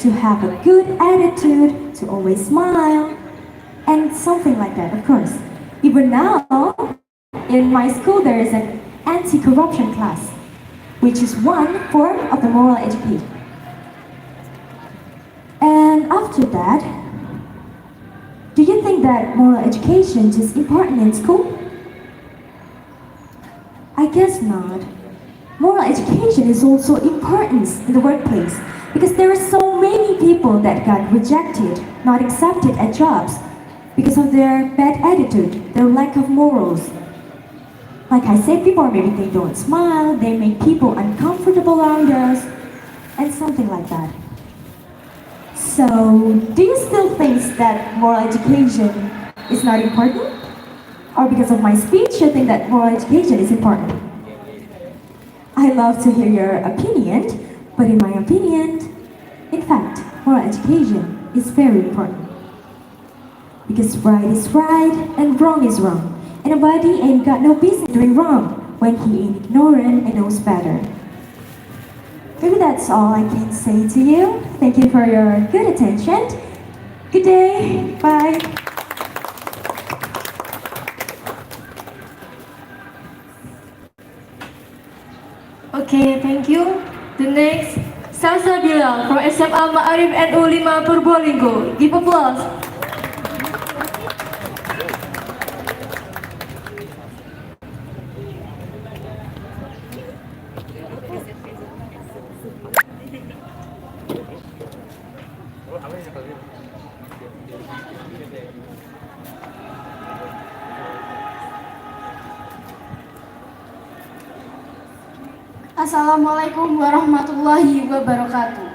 to have a good attitude, to always smile, and something like that, of course. Even now, in my school, there is an anti-corruption class, which is one form of the moral education. And after that, do you think that moral education is important in school? I guess not. Moral education is also important in the workplace because there are so many people that got rejected, not accepted at jobs because of their bad attitude, their lack of morals. Like I said before, maybe they don't smile, they make people uncomfortable around us, and something like that. So, do you still think that moral education is not important? Or because of my speech, you think that moral education is important? I love to hear your opinion, but in my opinion, in fact, moral education is very important. Because right is right and wrong is wrong. And nobody ain't got no business doing wrong when he ain't ignorant and knows better. Maybe that's all I can say to you. Thank you for your good attention. Good day. Bye. Okay, thank you. The next, Salsabila from SMA Ma'arif NU 5 Purbolinggo. Give applause. Assalamualaikum warahmatullahi wabarakatuh.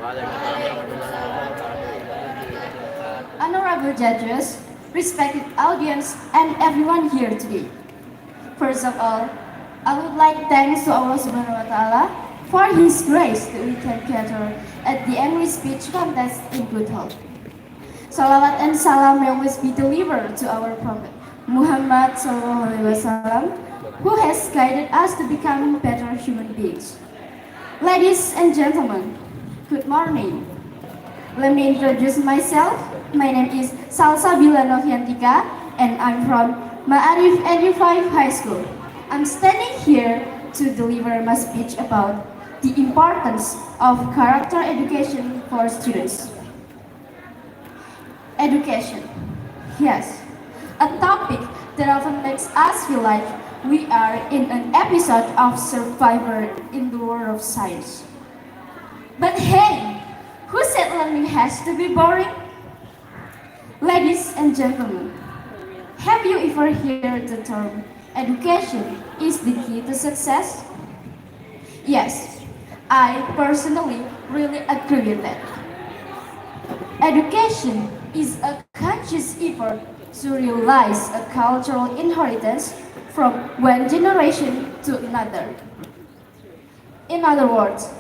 Honorable judges, respected audience, and everyone here today. First of all, I would like thanks to Allah Subhanahu wa Ta'ala for His grace that we can gather at the English speech contest in good health. Salawat and salam may always be delivered to our Prophet Muhammad SAW, who has guided us to become better human beings. Ladies and gentlemen, good morning. Let me introduce myself. My name is Salsabila Noviantika, and I'm from Ma'arif NU 5 High School. I'm standing here to deliver my speech about the importance of character education for students. Education. Yes, a topic that often makes us feel like we are in an episode of Survivor in the world of science. But hey, who said learning has to be boring? Ladies and gentlemen, have you ever heard the term education is the key to success? Yes, I personally really agree with that. Education is a conscious effort to realize a cultural inheritance from one generation to another. In other words,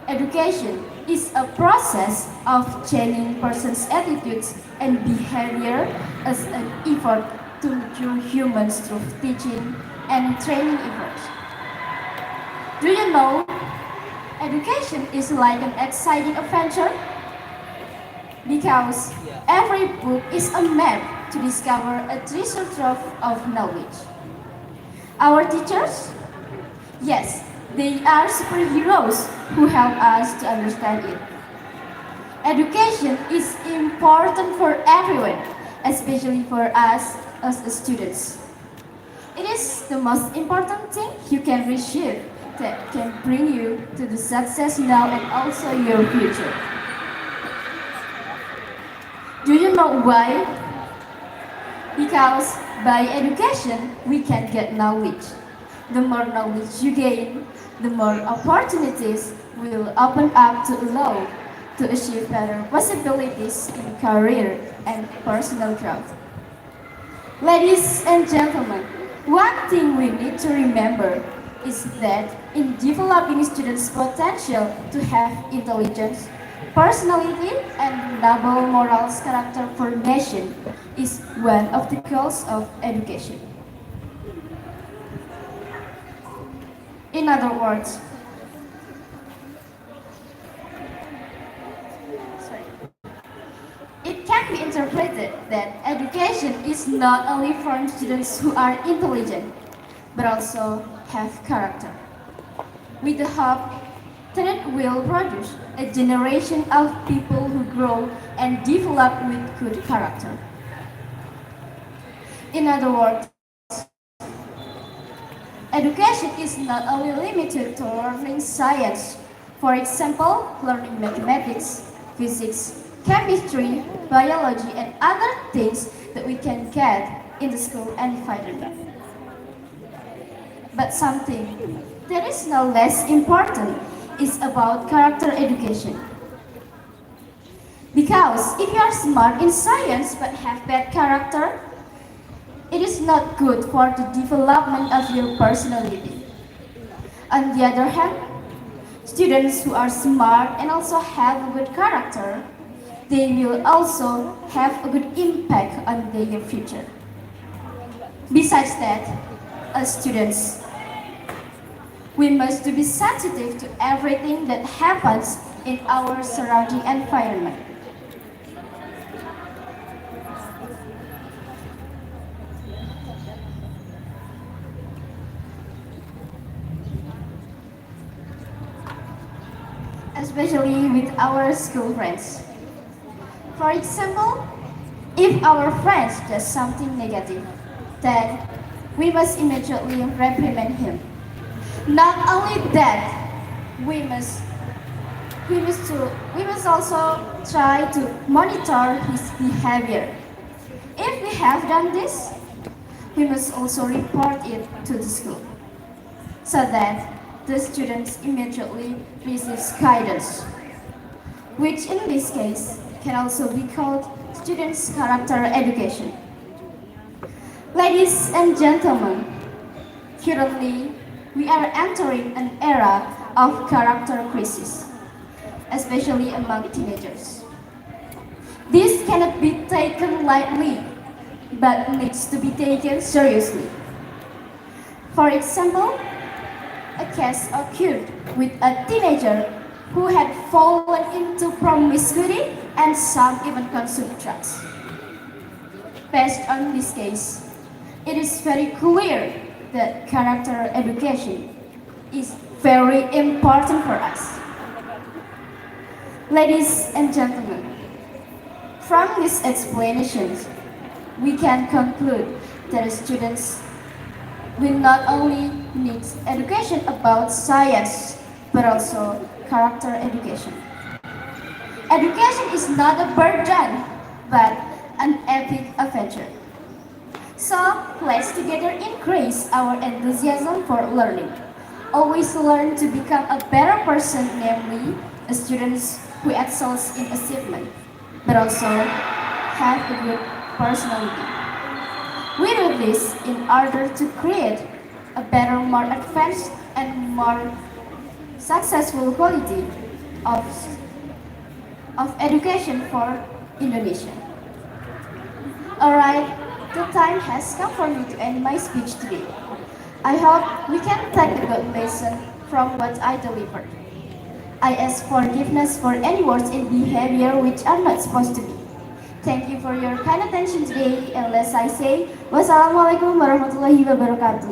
education is a process of changing person's attitudes and behavior as an effort to mature humans through teaching and training efforts. Do you know, education is like an exciting adventure? Because every book is a map to discover a treasure trove of knowledge. Our teachers? Yes, they are superheroes who help us to understand it. Education is important for everyone, especially for us as students. It is the most important thing you can receive that can bring you to the success now and also your future. Do you know why? Because by education we can get knowledge. The more knowledge you gain, the more opportunities will open up to allow to achieve better possibilities in career and personal growth. Ladies and gentlemen, one thing we need to remember is that in developing students' potential to have intelligence, personality, and noble morals character formation is one of the goals of education. In other words, it can be interpreted that education is not only for students who are intelligent, but also have character, with the hope that it will produce a generation of people who grow and develop with good character. In other words, education is not only limited to learning science, for example, learning mathematics, physics, chemistry, biology, and other things that we can get in the school environment. But something that is no less important is about character education. Because if you are smart in science but have bad character, it is not good for the development of your personality. On the other hand, students who are smart and also have a good character, they will also have a good impact on their future. Besides that, as students, we must be sensitive to everything that happens in our surrounding environment. Especially with our school friends. For example, if our friend does something negative, then we must immediately reprimand him. Not only that, we must also try to monitor his behavior. If we have done this, we must also report it to the school, so that the students immediately receives guidance, which in this case can also be called students' character education. Ladies and gentlemen, currently we are entering an era of character crisis, especially among teenagers. This cannot be taken lightly, but needs to be taken seriously. For example, a case occurred with a teenager who had fallen into promiscuity and some even consumed drugs. Based on this case, it is very clear that character education is very important for us. Ladies and gentlemen, From these explanations, we can conclude that students will not only need education about science, but also character education. Education is not a burden, but an epic adventure. So, let's together increase our enthusiasm for learning. Always learn to become a better person, namely, a student who excels in achievement, but also have a good personality. We do this in order to create a better, more advanced, and more successful quality of education for Indonesia. Alright, the time has come for me to end my speech today. I hope we can take a good lesson from what I delivered. I ask forgiveness for any words and behavior which are not supposed to be. Thank you for your kind attention today, and let's I say, wassalamualaikum warahmatullahi wabarakatuh.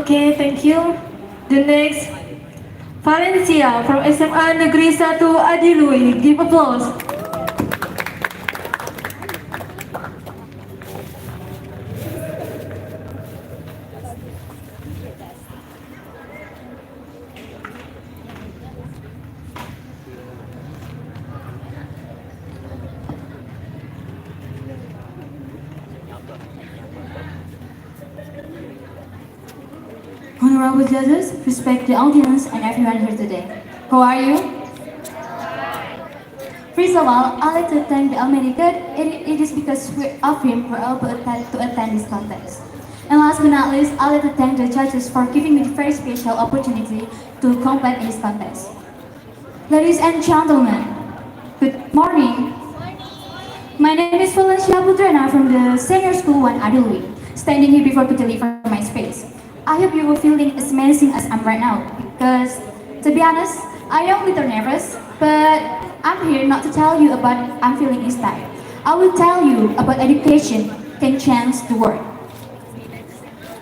Okay, thank you. The next, Valencia from SMA Negeri 1 Adilui. Give applause. Honorable judges, respect the audience and everyone here today. How are you? First of all, I'd like to thank the Almighty God. It is because of Him we're able to attend this contest. And last but not least, I'd like to thank the judges for giving me the very special opportunity to compete in this contest. Ladies and gentlemen, good morning. My name is Valencia Putrana from the Senior School 1 Adilui, standing here before to deliver my speech. I hope you will feeling as amazing as I'm right now, because to be honest, I am a little nervous, but I'm here not to tell you about I'm feeling inside. I will tell you about education can change the world.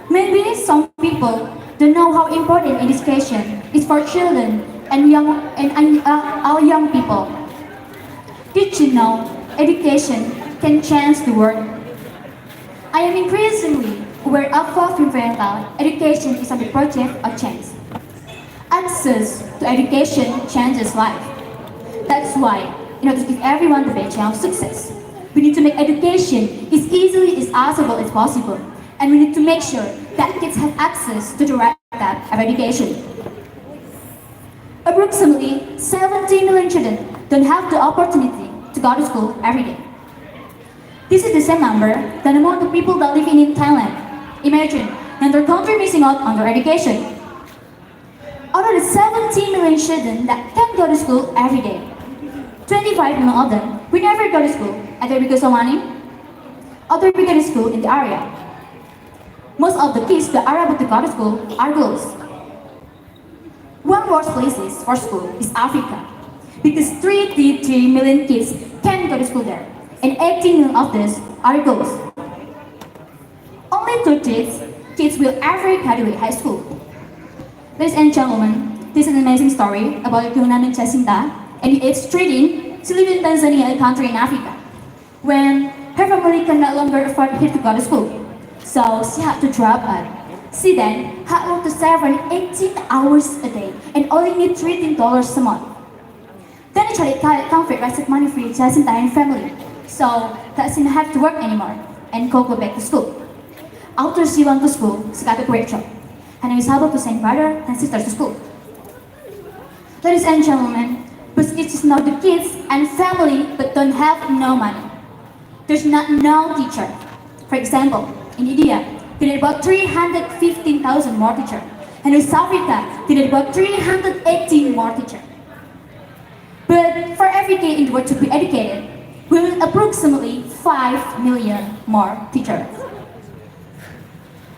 Maybe some people don't know how important education is for children and our young people. Did you know education can change the world? I am increasingly aware of fundamental education is on the project of change. Access to education changes life. That's why, in order to give everyone the best chance of success, we need to make education as easily as possible as possible, and we need to make sure that kids have access to the right type of education. Approximately 70 million children don't have the opportunity to go to school every day. This is the same number than the amount of people that live in Thailand. Imagine, and their country missing out on their education. Out of the 17 million children that can go to school every day, 25 million of them will never go to school, either because of money, or they go to school in the area. Most of the kids that are able to go to school are girls. One worst places for school is Africa, because 33 million kids can go to school there, and 18 million of these are girls. Only 2 kids will ever graduate high school. Ladies and gentlemen, this is an amazing story about Yohanan Jacinta and it's trading to live in Tanzania, a country in Africa, when her family can no longer afford her to go to school. So she had to drop out. She then had to serve 18 hours a day and only need $13 a month. Then actually conflict raised money for Jacinta and family, so that she didn't have to work anymore and go back to school. After she went to school, she got a great job, and I was able to send brother and sisters to school. Ladies and gentlemen, but it is not the kids and family but don't have no money. There's not no teacher. For example, in India, they need about 315,000 more teachers, and in South Africa, they need about 318 more teachers. But for every kid in the world to be educated, we need approximately 5 million more teachers.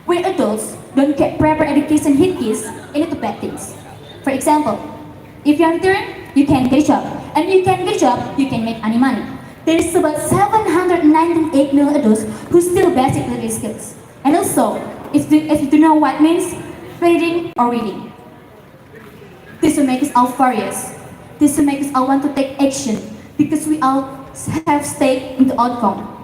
When adults don't get proper education hit kids into bad things. For example, if you're an intern, you can get a job. And if you can get a job, you can make any money. There is about 798 million adults who still basic literacy skills. And also, if you don't know what it means, reading or reading. This will make us all furious. This will make us all want to take action because we all have stake in the outcome.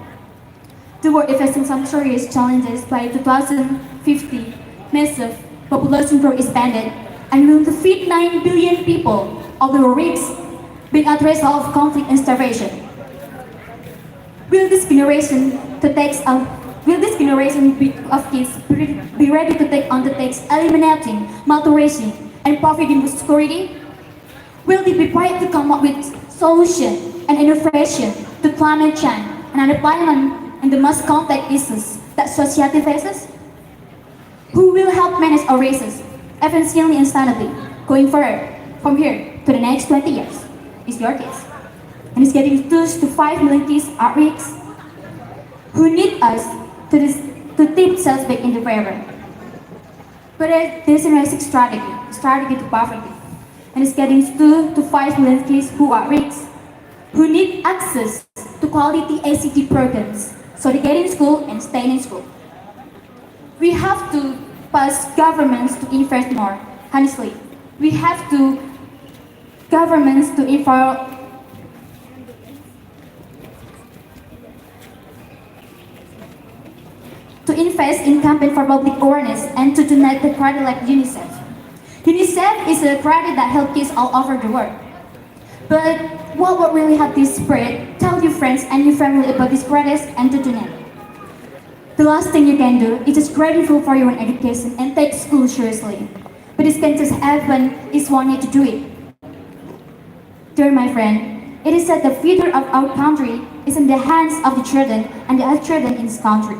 The world is facing some serious challenges by 2050. Massive population growth is expanded and will defeat 9 billion people, although risks being at risk of conflict and starvation. Will this generation of kids be ready to take on the task eliminating malnutrition and poverty and security? Will they be prepared to come up with solutions and innovation to climate change and unemployment and the most complex issues that society faces? Who will help manage our races efficiently and sustainably going forward from here to the next 20 years? It's your case. And it's getting 2 to 5 million kids at risk who need us to tip themselves back into forever. But there's a basic strategy to poverty. And it's getting 2 to 5 million kids who are at risk, who need access to quality ACT programs so they get in school and stay in school. We have to push governments to invest more, honestly. We have to governments to invest in campaign for public awareness and to donate the credit like UNICEF. UNICEF is a credit that helps kids all over the world. But what would really help this spread? Tell your friends and your family about these credits and to donate. The last thing you can do is just grateful for your own education and take school seriously. But this can just happen if one need to do it. Dear my friend, it is said the future of our country is in the hands of the children and the other children in this country.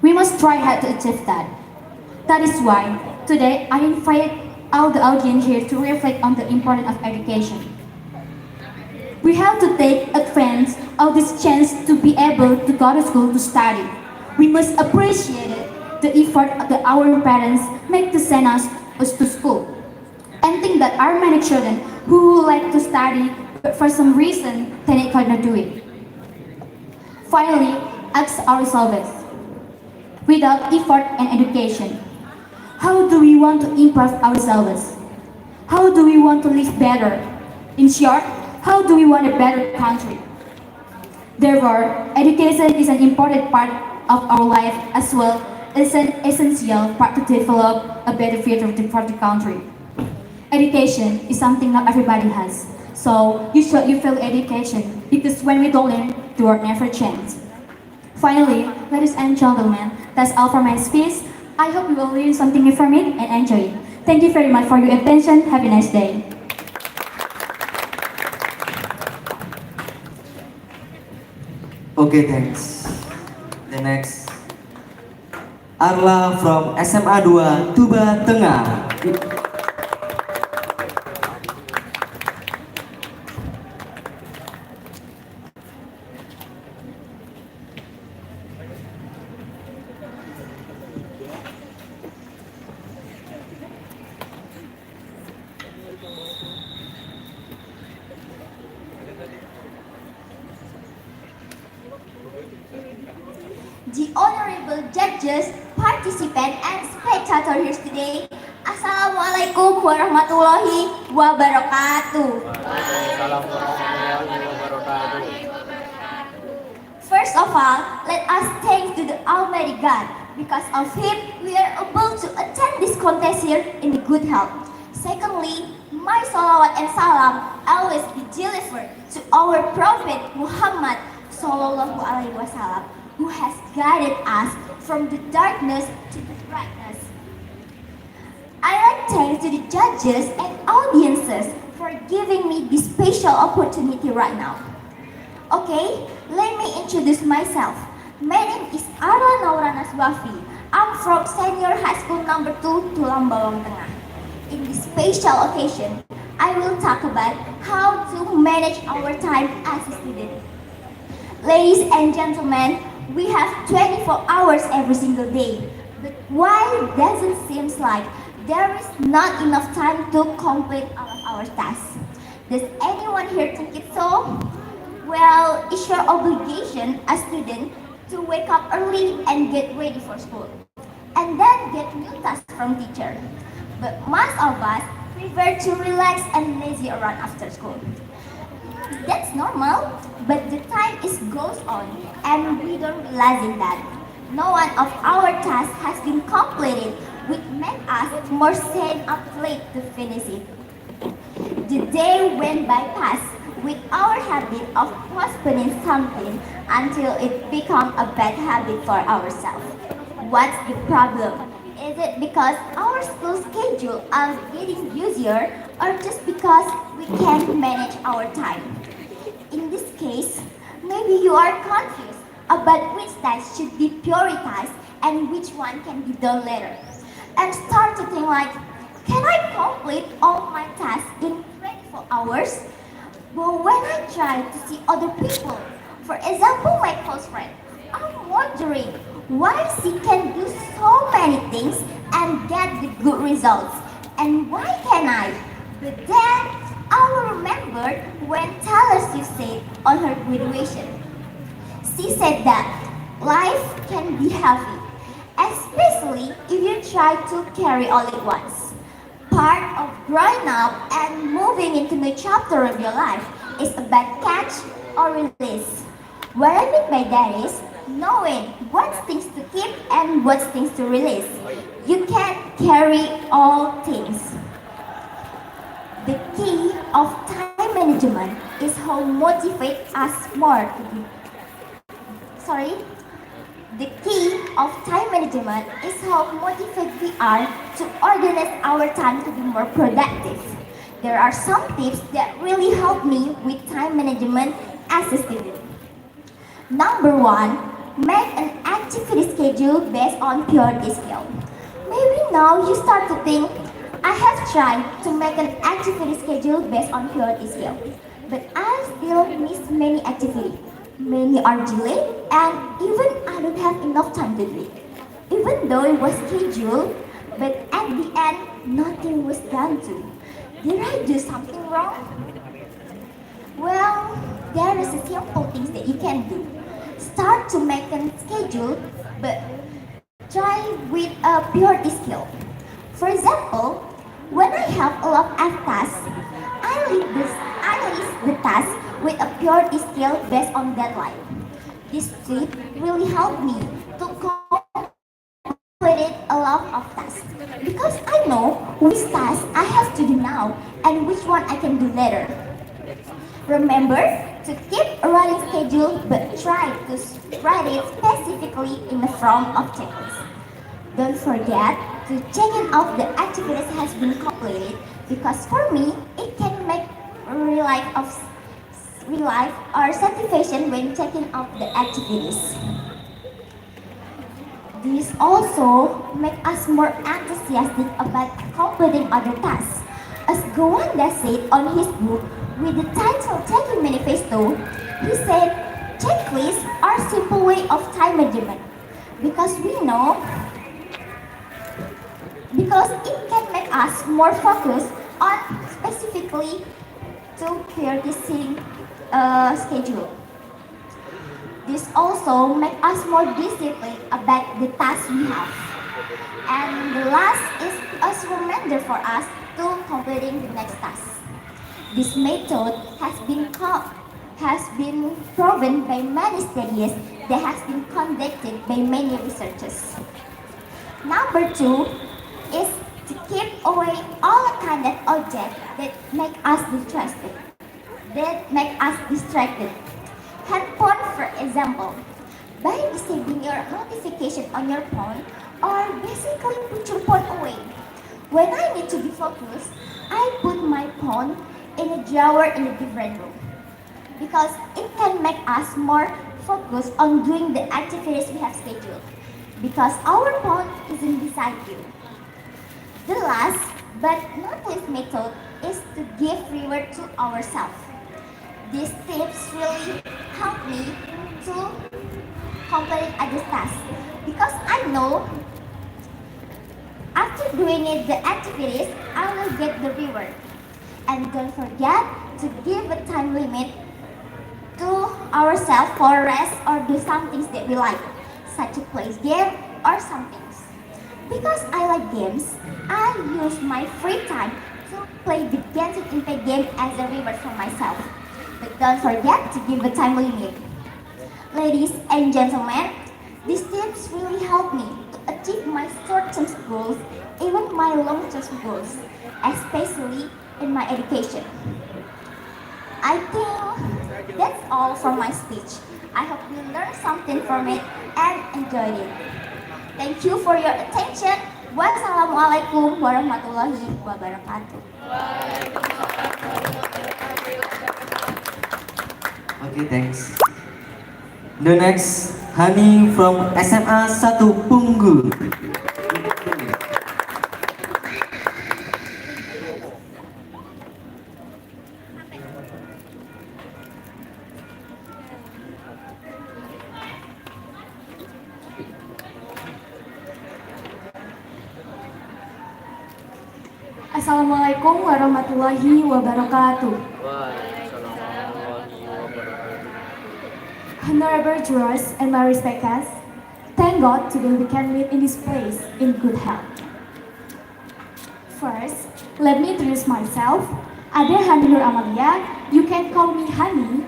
We must try hard to achieve that. That is why today I invite all the audience here to reflect on the importance of education. We have to take advantage of this chance to be able to go to school to study. We must appreciate the effort that our parents make to send us to school. And think that our many children who would like to study but for some reason they cannot do it. Finally, ask ourselves, without effort and education, how do we want to improve ourselves? How do we want to live better? In short, how do we want a better country? Therefore, education is an important part of our life as well as an essential part to develop a better future for the country. Education is something not everybody has. So you should feel education because when we don't learn, the world never changes. Finally, ladies and gentlemen, that's all for my speech. I hope you will learn something new from it and enjoy it. Thank you very much for your attention. Have a nice day. Okay, thanks. The next, Arla from SMA 2 Tuba Tengah. The honorable judges, participants, and spectators here today. Assalamualaikum warahmatullahi wabarakatuh. First of all, let us thank to the Almighty God. Because of Him, we are able to attend this contest here in good health. Secondly, my salawat and salam always be delivered to our Prophet Muhammad Sallallahu Alaihi Wasallam, who has guided us from the darkness to the brightness. I like thanks to the judges and audiences for giving me this special opportunity right now. Okay, let me introduce myself. My name is Arla Naurana Swafi. I'm from Senior High School number 2 Tulang Tengah. In this special occasion, I will talk about how to manage our time as a student. Ladies and gentlemen, we have 24 hours every single day. But why does it seem like there is not enough time to complete all of our tasks? Does anyone here think it so? Well, it's your obligation as a student to wake up early and get ready for school, and then get new tasks from teacher. But most of us prefer to relax and lazy around after school. That's normal, but the time is goes on and we don't realize that no one of our tasks has been completed, which make us more staying up late to finish it. The day went by fast with our habit of postponing something until it become a bad habit for ourselves. What's the problem? Is it because our school schedule are getting busier or just because we can't manage our time? In this case, maybe you are confused about which tasks should be prioritized and which one can be done later. And start to think like, can I complete all my tasks in 24 hours? But when I try to see other people, for example my close friend, I'm wondering why she can do so many things and get the good results, and why can I? But then I will remember when Taylor Swift said on her graduation. She said that life can be heavy, especially if you try to carry all at once. Part of growing up and moving into a new chapter of your life is about catch or release. What I mean by that is knowing what things to keep and what things to release. You can't carry all things. The key of time management is how motivate us more to be. The key of time management is how motivated we are to organize our time to be more productive. There are some tips that really help me with time management as a student. Number one, make an activity schedule based on priority scale. Maybe now you start to think, I have tried to make an activity schedule based on priority scale, but I still miss many activities. Many are delayed and even I don't have enough time to do it. Even though it was scheduled, but at the end, nothing was done to. Did I do something wrong? Well, there is a simple things that you can do. Start to make a schedule, but try with a priority scale. For example, when I have a lot of tasks, I list the tasks with a priority scale based on deadline. This tip really helped me to complete a lot of tasks because I know which tasks I have to do now and which one I can do later. Remember to keep a running schedule but try to write it specifically in the form of checklist. Don't forget to check in off the activities has been completed because for me it can make relief or satisfaction when checking off the activities. This also makes us more enthusiastic about completing other tasks. As Gowanda said on his book with the title Taking Manifesto, he said checklists are a simple way of time management because it can make us more focused on specifically to prioritizing schedule. This also makes us more disciplined about the tasks we have. And the last is a reminder for us to completing the next task. This method has been proven by many studies that has been conducted by many researchers. Number two is to keep away all kind of objects that make us distracted. Handphone, for example. By disabling your notification on your phone or basically put your phone away. When I need to be focused, I put my phone in a drawer in a different room because it can make us more focused on doing the activities we have scheduled because our phone isn't beside you. The last but not least method is to give reward to ourselves. These tips really help me to complete other tasks because I know after doing the activities, I will get the reward. And don't forget to give a time limit to ourselves for rest or do some things that we like, such as play game or some things. Because I like games, I use my free time to play the Genshin Impact game as a reward for myself. But don't forget to give a time limit. Ladies and gentlemen, these tips really help me to achieve my short-term goals, even my long-term goals, especially in my education. I think that's all for my speech. I hope you learned something from it and enjoyed it. Thank you for your attention. Wassalamualaikum warahmatullahi wabarakatuh. Okay, thanks. The next, Hani from SMA 1 Punggul. Assalamualaikum warahmatullahi wabarakatuh. Honorable jurors and my respect guests, thank God today we can meet in this place in good health. First, let me introduce myself. Ade Hani Nur Amalia, you can call me Hani.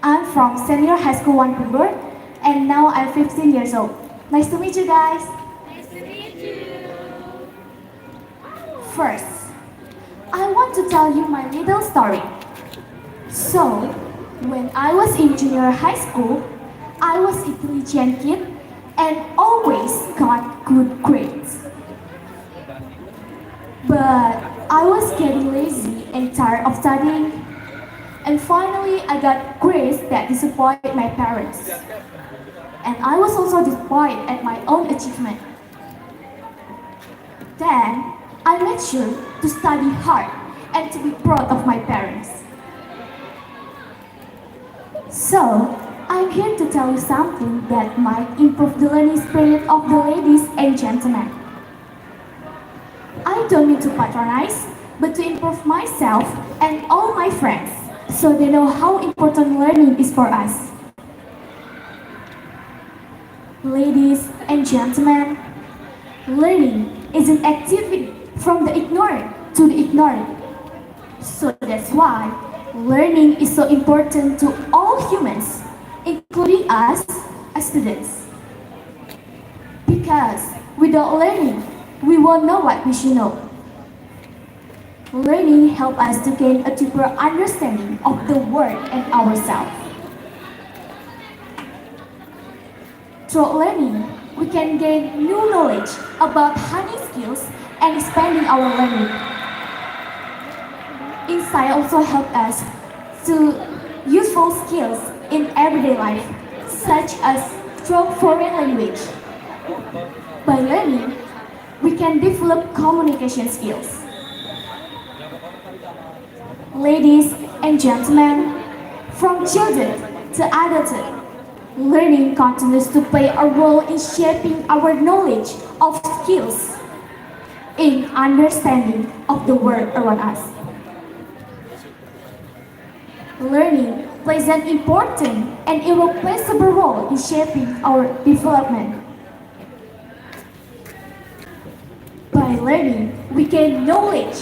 I'm from Senior High School 1 Punggul, and now I'm 15 years old. Nice to meet you guys. First, I want to tell you my little story. So, when I was in junior high school, I was a intelligent kid and always got good grades. But I was getting lazy and tired of studying, and finally I got grades that disappointed my parents. And I was also disappointed at my own achievement. Then, I made sure to study hard and to be proud of my parents. So, I'm here to tell you something that might improve the learning spirit of the ladies and gentlemen. I don't mean to patronize, but to improve myself and all my friends, so they know how important learning is for us. Ladies and gentlemen, learning is an activity from the ignorant to the ignorant. So that's why learning is so important to all humans, including us as students. Because without learning, we won't know what we should know. Learning helps us to gain a deeper understanding of the world and ourselves. Through learning, we can gain new knowledge about honing skills and expanding our learning. Insight also helps us to useful skills in everyday life, such as through foreign language. By learning, we can develop communication skills. Ladies and gentlemen, from children to adulthood, learning continues to play a role in shaping our knowledge of skills in understanding of the world around us. Learning plays an important and irreplaceable role in shaping our development. By learning, we gain knowledge,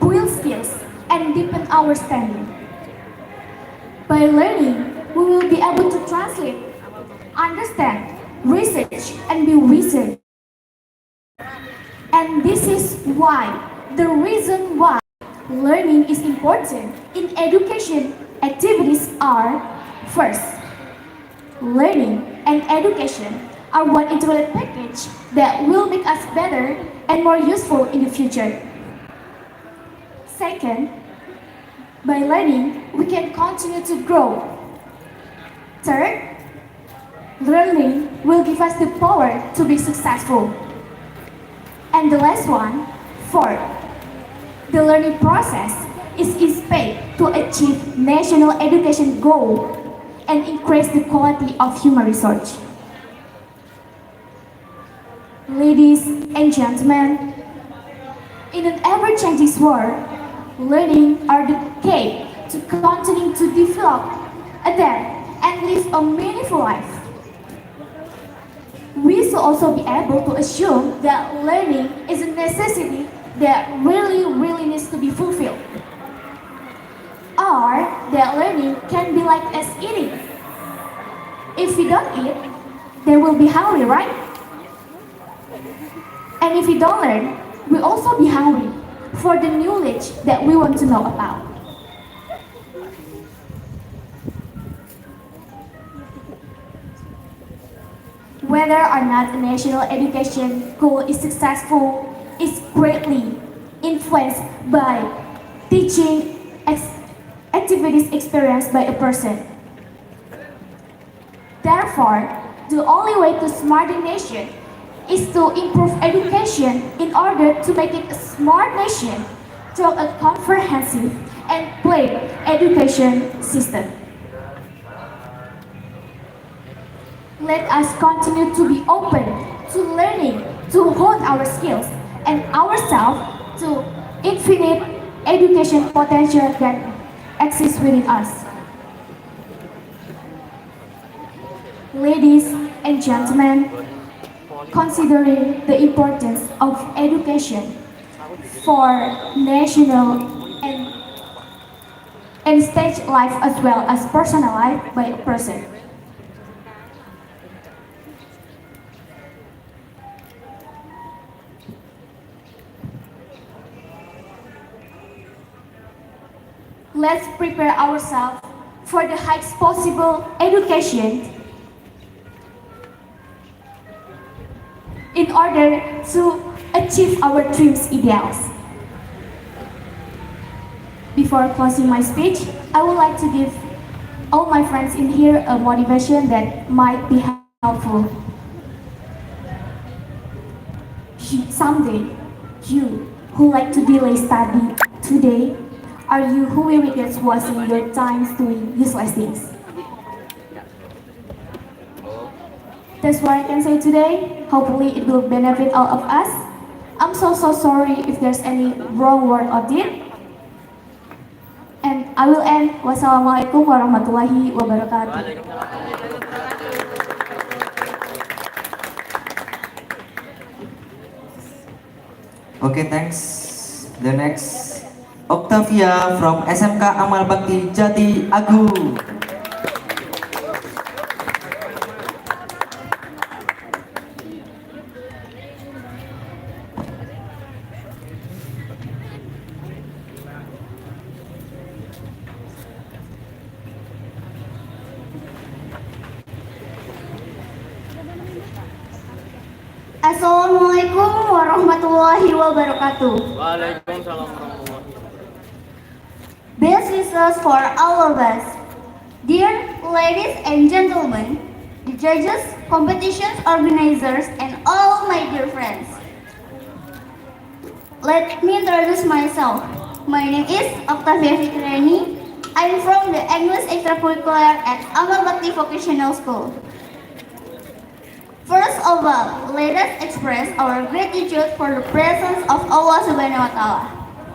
build skills, and deepen our understanding. By learning, we will be able to translate, understand, research, and be wizard. And this is why, the reason why learning is important in education activities are: first, learning and education are one integrated package that will make us better and more useful in the future. Second, by learning, we can continue to grow. Third, learning will give us the power to be successful. And the last one, fourth, the learning process is paid to achieve national education goal and increase the quality of human research. Ladies and gentlemen, in an ever-changing world, learning are the key to continue to develop, adapt, and live a meaningful life. We should also be able to assume that learning is a necessity that really needs to be fulfilled. Or that learning can be like as eating. If we don't eat, then we'll be hungry, right? And if we don't learn, we'll also be hungry for the knowledge that we want to know about. Whether or not a national education goal is successful is greatly influenced by teaching activities experienced by a person. Therefore, the only way to smart the nation is to improve education in order to make it a smart nation through a comprehensive and planned education system. Let us continue to be open to learning, to hone our skills and ourselves to infinite education potential that exists within us. Ladies and gentlemen, considering the importance of education for national and stage life as well as personal life by a person, let's prepare ourselves for the highest possible education in order to achieve our dreams ideals. Before closing my speech, I would like to give all my friends in here a motivation that might be helpful. Someday, you who like to delay study today, are you who will regret wasting your time doing useless things? That's what I can say today. Hopefully it will benefit all of us. I'm so sorry if there's any wrong word or deed. And I will end. Wassalamualaikum warahmatullahi wabarakatuh. Okay, thanks. The next, Octavia from SMK Amal Bakti Jati Agung. Assalamualaikum warahmatullahi wabarakatuh. Waalaikumsalam warahmatullahi wabarakatuh. Best wishes for all of us. Dear ladies and gentlemen, the judges, competition organizers, and all my dear friends. Let me introduce myself. My name is Octavia Fikrani. I'm from the English extracurricular at Amal Bakti Vocational School. First of all, let us express our gratitude for the presence of Allah Subhanahu wa Ta'ala,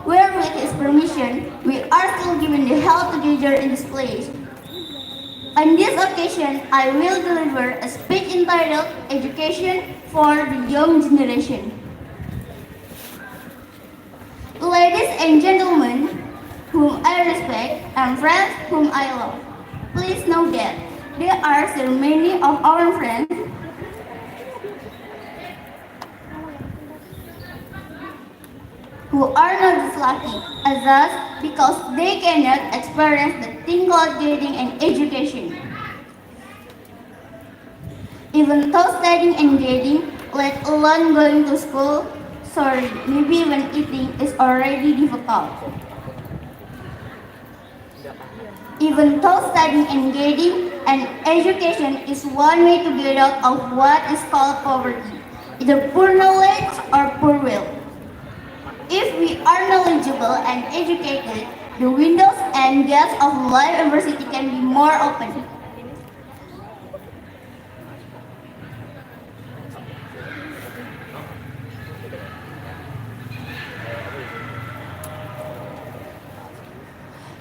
where with His permission, we are still given the health to gather in this place. On this occasion, I will deliver a speech entitled Education for the Young Generation. Ladies and gentlemen, whom I respect, and friends whom I love, please know that there are so many of our friends who are not as lucky as us because they cannot experience the thing called getting an education. Even though studying and getting, let alone going to school, maybe even eating is already difficult. Even though studying and getting an education is one way to get out of what is called poverty, either poor knowledge or poor will. If we are knowledgeable and educated, the windows and gates of life adversity can be more open.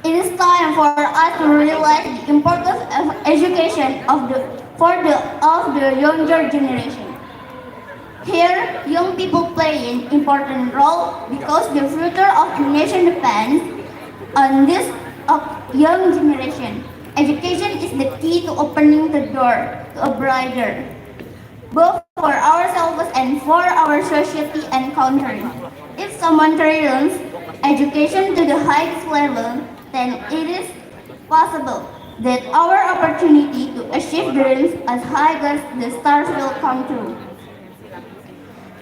It is time for us to realize the importance of education of the younger generation. Here, young people play an important role because the future of the nation depends on this of young generation. Education is the key to opening the door to a brighter, both for ourselves and for our society and country. If someone turns education to the highest level, then it is possible that our opportunity to achieve dreams as high as the stars will come true.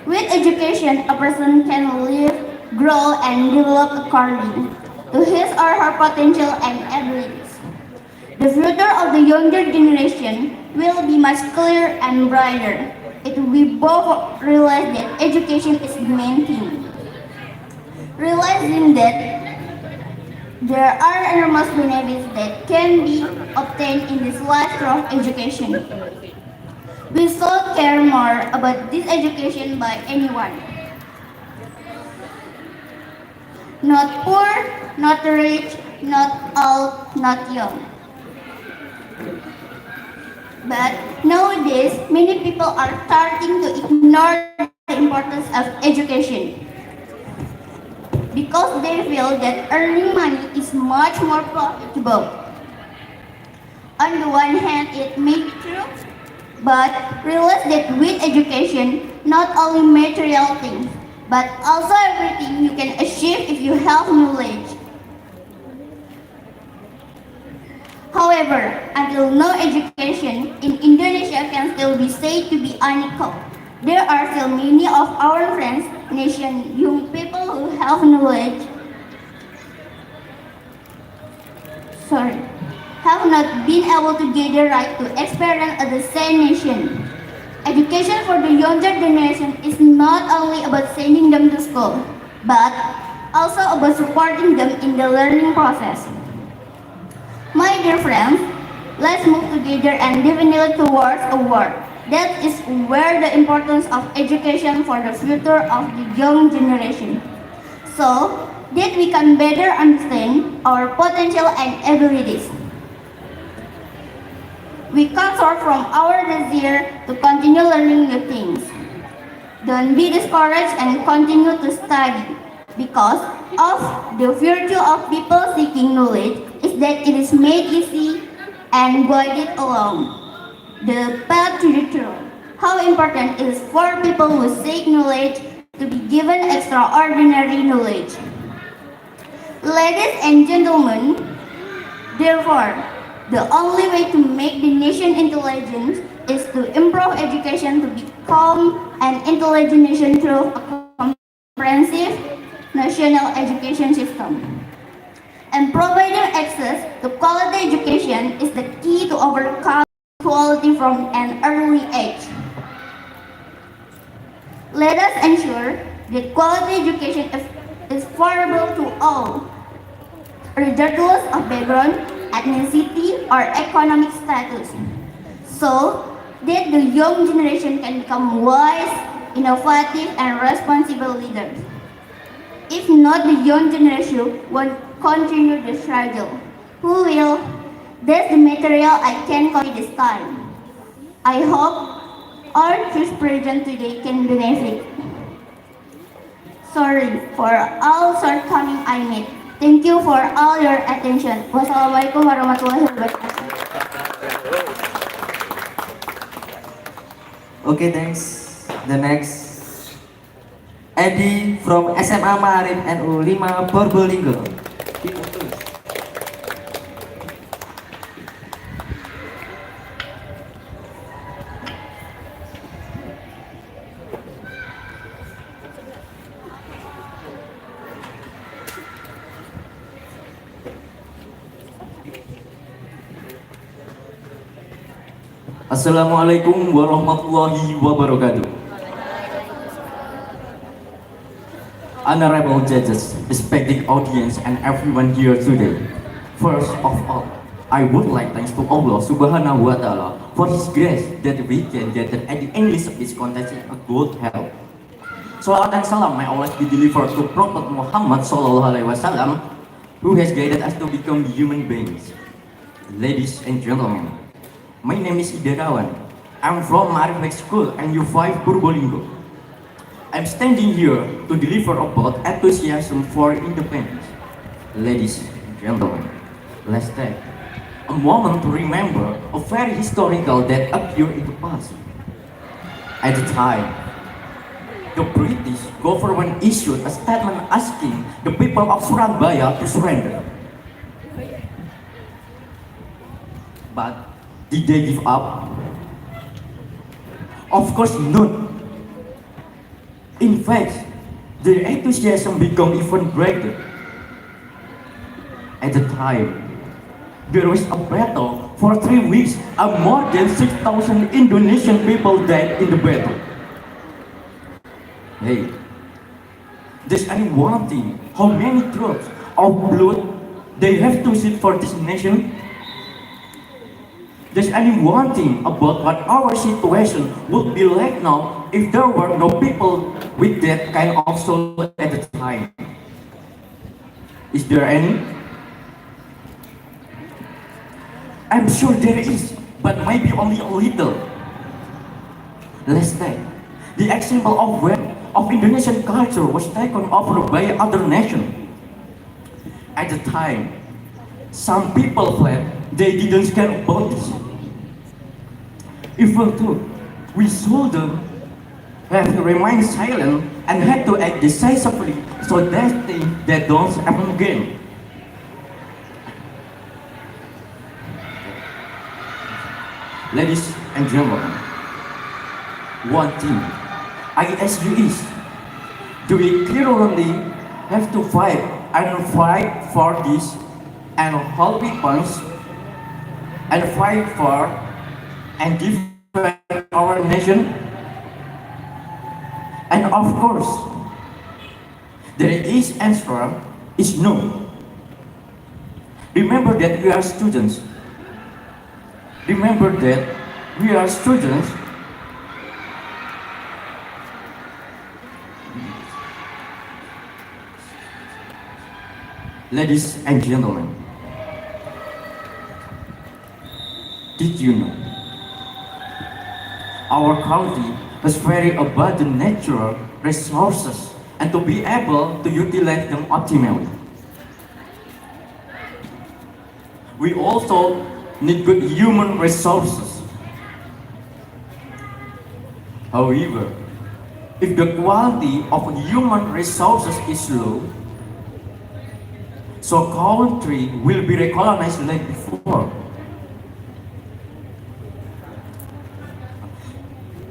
With education, a person can live, grow, and develop according to his or her potential and abilities. The future of the younger generation will be much clearer and brighter. It we both realize that education is the main thing. Realizing that there are enormous benefits that can be obtained in this life through education. We should care more about this education by anyone. Not poor, not rich, not old, not young. But nowadays, many people are starting to ignore the importance of education because they feel that earning money is much more profitable. On the one hand, it may be true, but realize that with education, not only material things, but also everything you can achieve if you have knowledge. However, until no education in Indonesia can still be said to be unequal. There are still many of our friends, nation, young people who have knowledge, have not been able to get the right to experience at the same nation. Education for the younger generation is not only about sending them to school, but also about supporting them in the learning process. My dear friends, let's move together and definitely towards a world that is where the importance of education for the future of the young generation, so that we can better understand our potential and abilities. We consult from our desire to continue learning new things. Don't be discouraged and continue to study, because of the virtue of people seeking knowledge is that it is made easy and guided along the path to the truth. How important it is for people who seek knowledge to be given extraordinary knowledge. Ladies and gentlemen, therefore, the only way to make the nation intelligent is to improve education to become an intelligent nation through a comprehensive national education system. And providing access to quality education is the key to overcome inequality from an early age. Let us ensure that quality education is affordable to all, regardless of background, ethnicity, or economic status, so that the young generation can become wise, innovative, and responsible leaders. If not, the young generation won't continue the struggle. Who will? That's the material I can copy this time. I hope all church present today can benefit. Sorry for all shortcomings I made. Thank you for all your attention. Wassalamualaikum warahmatullahi wabarakatuh. Okay, thanks. The next, Eddie from SMA Ma'arif NU 5 Probolinggo. Assalamualaikum warahmatullahi wabarakatuh. Honorable judges, respected audience, and everyone here today. First of all, I would like thanks to Allah Subhanahu wa Ta'ala for His grace that we can gather at the English speech contest in a good health. Salawat and salam may always be delivered to Prophet Muhammad Sallallahu Alaihi Wasallam, who has guided us to become human beings. Ladies and gentlemen, my name is Idarawan. I'm from Ma'arif School and U5 Purbolinggo. I'm standing here to deliver about enthusiasm for independence. Ladies and gentlemen, let's take a moment to remember a very historical that occurred in the past. At the time, the British government issued a statement asking the people of Surabaya to surrender. But did they give up? Of course not. In fact, their enthusiasm became even greater. At the time, there was a battle for 3 weeks and more than 6,000 Indonesian people died in the battle. Hey, there's only one thing, how many drops of blood they have to shed for this nation? There's only one thing about what our situation would be like now if there were no people with that kind of soul at the time. Is there any? I'm sure there is, but maybe only a little. Let's take the example of when of Indonesian culture was taken over by other nation. At the time, some people felt they didn't care about this. Even though we should have remained silent and had to act decisively so that things that don't happen again. Ladies and gentlemen, one thing I ask you is, do we clearly have to fight for this and hold weapons and fight for and defend our nation? And of course, there is answer is no. Remember that we are students. Remember that we are students. Ladies and gentlemen, did you know our country has very abundant natural resources and to be able to utilize them optimally? We also need good human resources. However, if the quality of human resources is low, so country will be recolonized like before.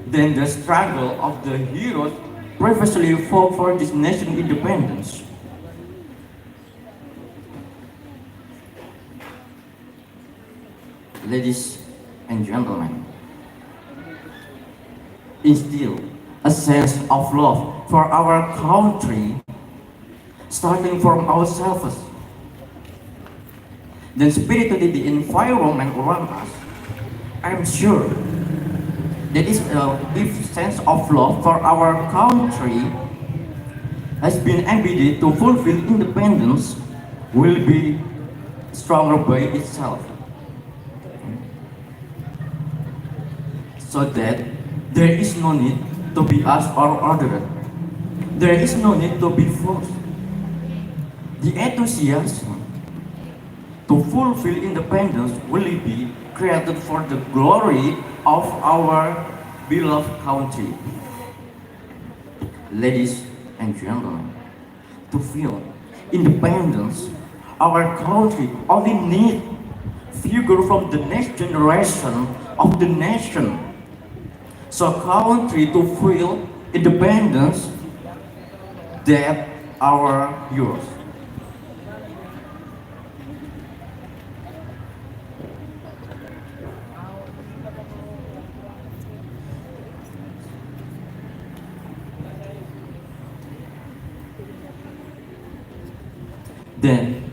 Then the struggle of the heroes previously fought for this nation independence. Ladies and gentlemen, instill a sense of love for our country, starting from ourselves, then spirit to the environment around us. I'm sure that is if sense of love for our country has been embedded to fulfill independence will be stronger by itself. So that there is no need to be asked or ordered. There is no need to be forced. The enthusiasm to fulfill independence will be created for the glory of our beloved country. Ladies and gentlemen, to feel independence, our country only needs figure from the next generation of the nation. So country to feel independence that are yours. Then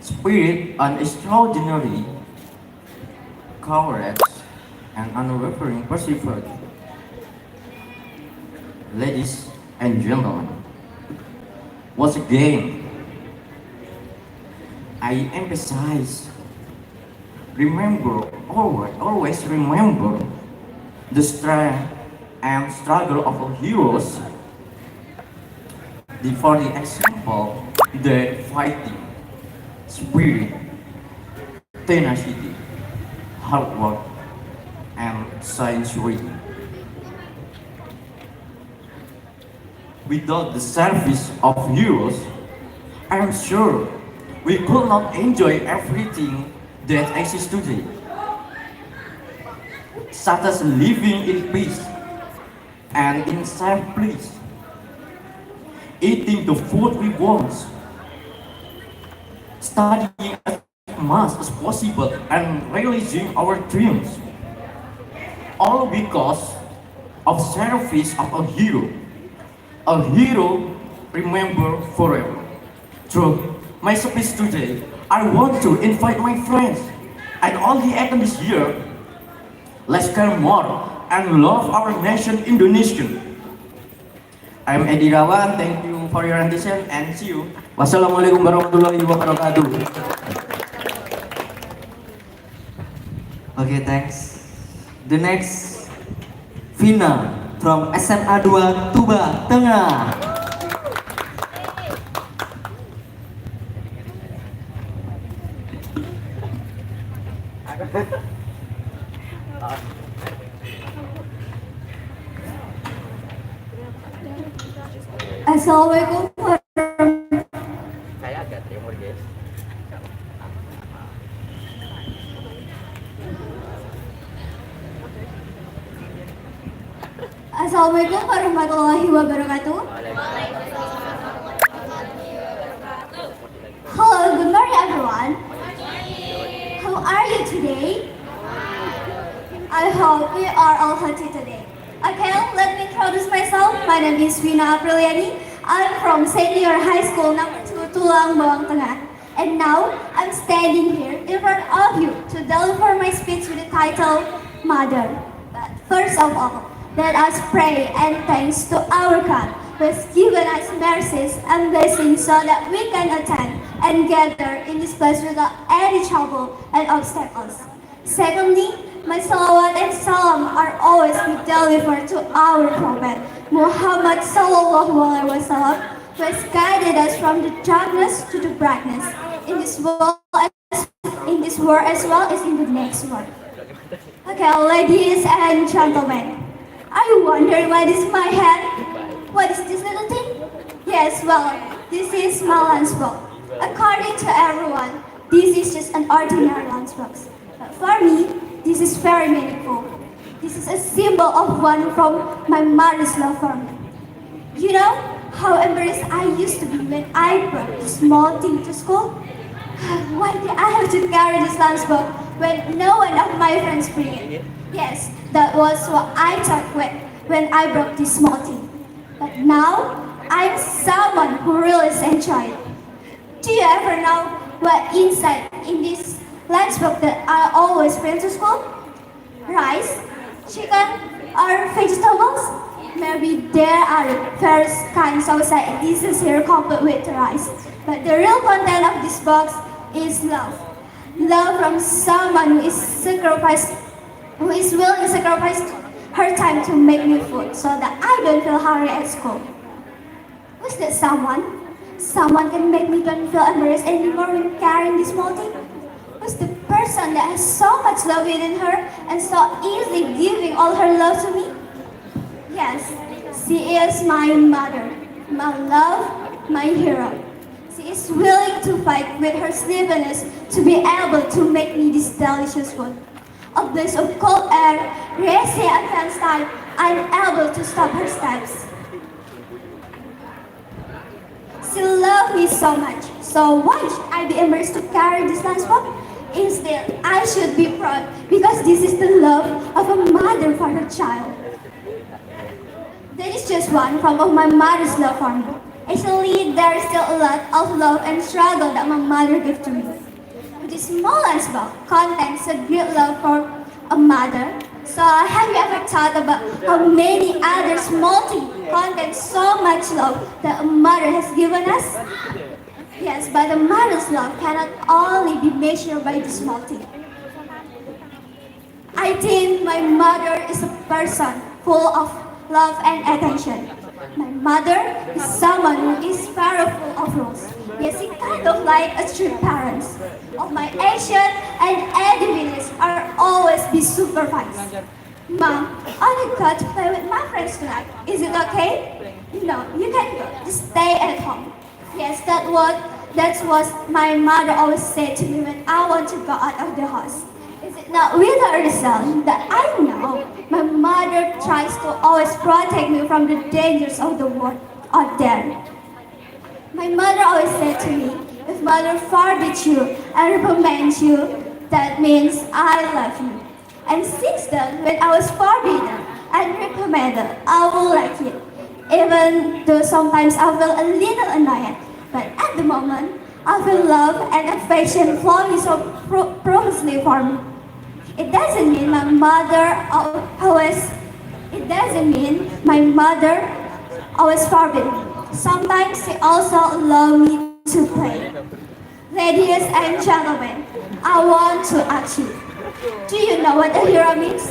spirit and extraordinary courage and unwavering perseverance. Ladies and gentlemen, once again, I emphasize, remember, always remember the strength and struggle of our heroes, for the example, the fighting, spirit, tenacity, hard work, and sincerity. Without the service of heroes, I am sure we could not enjoy everything that exists today, such as living in peace and in safe place, eating the food we want, studying as much as possible, and realizing our dreams, all because of service of a hero. A hero remembered forever. Through my speech today, I want to invite my friends and all the attendees here. Let's care more and love our nation Indonesia. I'm Edi Rawan, thank you for your attention and see you. Wassalamualaikum warahmatullahi wabarakatuh. Okay, thanks. The next, Vina from SMA 2 Tuba Tengah. Assalamualaikum. Saya agak tremor guys. Assalamualaikum warahmatullahi wabarakatuh. Hello, good morning everyone. How are you today? I hope we are all healthy today. Okay, let me introduce myself. My name is Vina Apriliani. I'm from Senior High School number 2 Tulang Bawang Tengah. And now, I'm standing here in front of you to deliver my speech with the title, Mother. But first of all, let us pray and thanks to our God who has given us mercies and blessings so that we can attend and gather in this place without any trouble and obstacles. Secondly, my salawat and salam are always be delivered to our Prophet Muhammad Sallallahu Alaihi Wasallam, who has guided us from the darkness to the brightness in this world as well as in the next world. Okay, ladies and gentlemen, are you wondering why this is my head? What is this little thing? Yes, well, this is my lunchbox. According to everyone, this is just an ordinary lunchbox. But for me, this is very meaningful. This is a symbol of one from my mother's love for me. You know how embarrassed I used to be when I brought this small thing to school? Why did I have to carry this lunchbox when no one of my friends bring it? Yes, that was what I thought when I brought this small thing. But now, I'm someone who really enjoys it. Do you ever know what inside in this lunchbox that I always bring to school? Rice, chicken, or vegetables? Maybe there are various kinds of side dishes here complete with rice. But the real content of this box is love. Love from someone who is willing to sacrifice her time to make me food so that I don't feel hungry at school. Who's that someone? Someone can make me don't feel embarrassed anymore when carrying this small thing? Who's the person that has so much love within her and so easily giving all her love to me? Yes, she is my mother, my love, my hero. She is willing to fight with her sleepiness to be able to make me this delicious food. A blaze of cold air, racing at fence time, I'm able to stop her steps. She loves me so much, so why should I be embarrassed to carry this lunchbox? Instead, I should be proud because this is the love of a mother for her child. That is just one form of my mother's love for me. Actually, there is still a lot of love and struggle that my mother gave to me. This small lunchbox contains a great love for a mother. So have you ever thought about how many other small things contain so much love that a mother has given us? Yes, but a mother's love cannot only be measured by the small thing. I I think my mother is a person full of love and attention. My mother is someone who is very full of rules. Yes, she kind of like a strict parent. Of my action and activities are always be supervised. Mom, I got to play with my friends tonight. Is it okay? No, you can go. Just stay at home. Yes, that's what my mother always said to me when I want to go out of the house. Is it not without reason that I know my mother tries to always protect me from the dangers of the world out there? My mother always said to me, if mother forbids you and reprimands you, that means I love you. And since then, when I was forbidden and reprimanded, I will like it. Even though sometimes I feel a little annoyed, but at the moment, I feel love and affection flowing so profusely for me. It doesn't mean my mother always forbid me. Sometimes she also allows me to play. Ladies and gentlemen, I want to ask you, do you know what a hero means?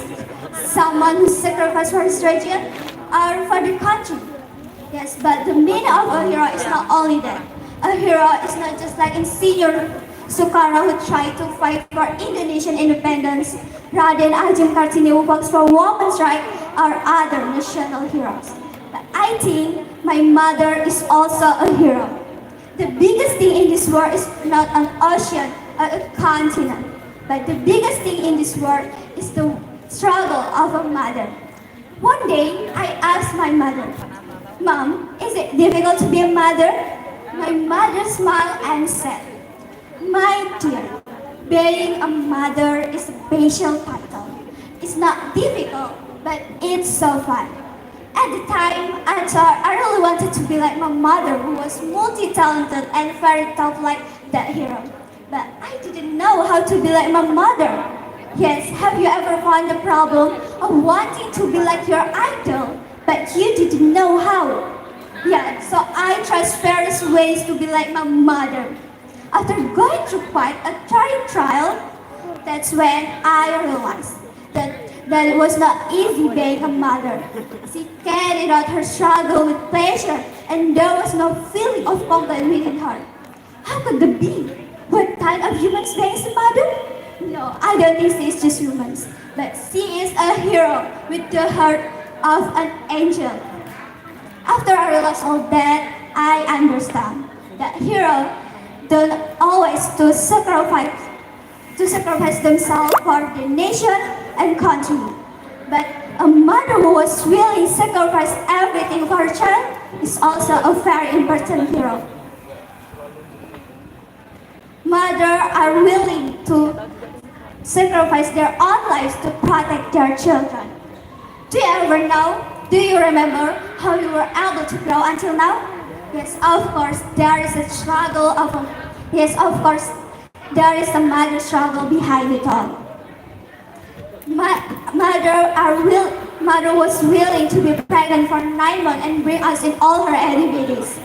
Someone who sacrificed for his region or for the country. Yes, but the meaning of a hero is not only that. A hero is not just like Insinyur Soekarno who tried to fight for Indonesian independence, Raden Ajeng Kartini who fought for women's rights or other national heroes. But I think my mother is also a hero. The biggest thing in this world is not an ocean or a continent, but the biggest thing in this world is the struggle of a mother. One day, I asked my mother, Mom, is it difficult to be a mother? My mother smiled and said, My dear, being a mother is a special title. It's not difficult, but it's so fun. At the time, I thought I really wanted to be like my mother, who was multi-talented and very tough like that hero. But I didn't know how to be like my mother. Yes, have you ever found the problem of wanting to be like your idol, but you didn't know how? Yeah, so I tried various ways to be like my mother. After going through quite a trying trial, that's when I realized that it was not easy being a mother. She carried out her struggle with pleasure, and there was no feeling of complaint within her. How could that be? What kind of human being is a mother? No, I don't think she is just human, but she is a hero with the heart of an angel. After I realized all that, I understand that heroes don't always to sacrifice themselves for the nation and country. But a mother who was willing to sacrifice everything for her child is also a very important hero. Mothers are willing to sacrifice their own lives to protect their children. Do you remember how you were able to grow until now? Yes, of course, there is a struggle there is a mother struggle behind it all. Mother was willing to be pregnant for 9 months and bring us in all her activities.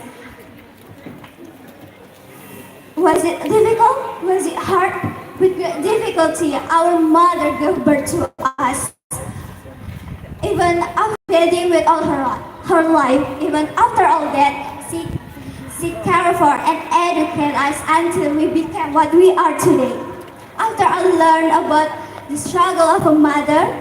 Was it difficult? Was it hard? With great difficulty, our mother gave birth to us. Even after dealing with all her life, even after all that, she cared for and educated us until we became what we are today. After I learned about the struggle of a mother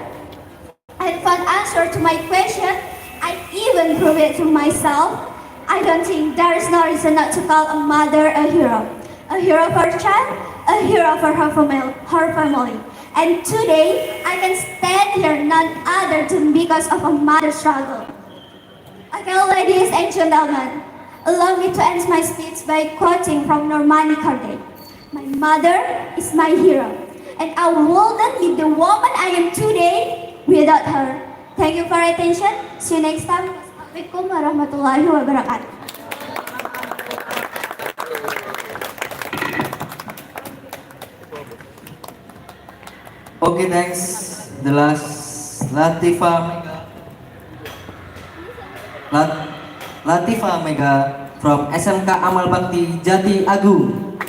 and found answer to my question, I even proved it to myself. I don't think there is no reason not to call a mother a hero. A hero for her child, a hero for her family. And today, I can stand here none other than because of a mother's struggle. Okay, ladies and gentlemen, allow me to end my speech by quoting from Normandy Cardet. My mother is my hero, and I wouldn't be the woman I am today without her. Thank you for your attention. See you next time. Assalamualaikum warahmatullahi wabarakatuh. Okay, thanks. The last Latifa Mega from SMK Amal Bakti Jati Agung.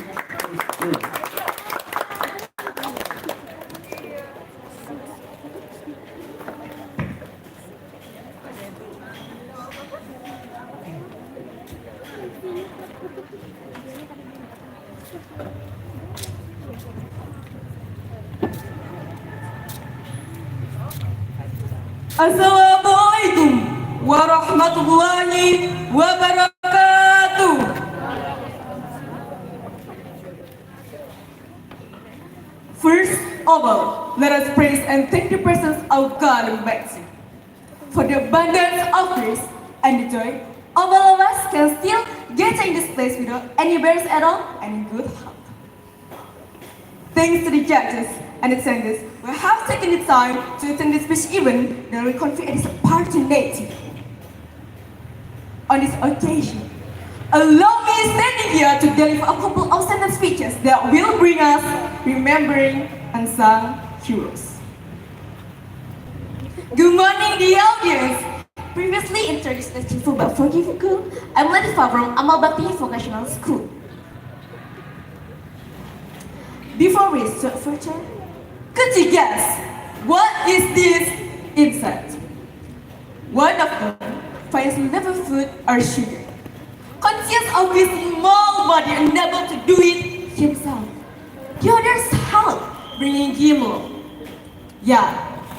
Assalamualaikum warahmatullahi wabarakatuh. First of all, let us praise and thank the presence of God and Betsy for the abundance of grace and the joy of all of us can still get in this place without any barriers at all and in good health. Thanks to the judges and attendants who have taken the time to attend this speech event that we convey as a party. On this occasion, allow me standing here to deliver a couple of sentence speeches that will bring us remembering unsung heroes. Good morning, the audience. Previously introduced as Chifu Bakti School, I'm Latifa from Amal Bakti Vocational School. Before we start further, could you guess what is this insect? One of them finds liver food or sugar, conscious of his small body unable to do it himself. The other's help, bringing him along. Yeah,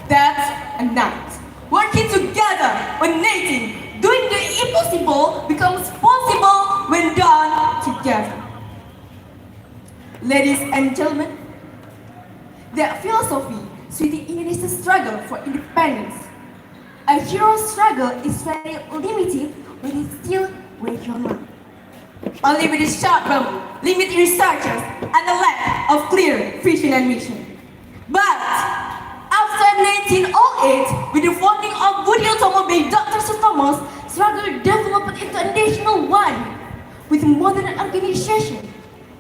that's a knight. Working together, uniting, doing the impossible becomes possible when done together. Ladies and gentlemen, their philosophy is the Indonesian struggle for independence. A hero's struggle is very limited when it's still with your mind. Only with a short bamboo, limited researchers, and a lack of clear vision and mission. But after 1908, with the founding of Budi Utomo by Dr. Sutomo's, struggle developed into a national one with modern organization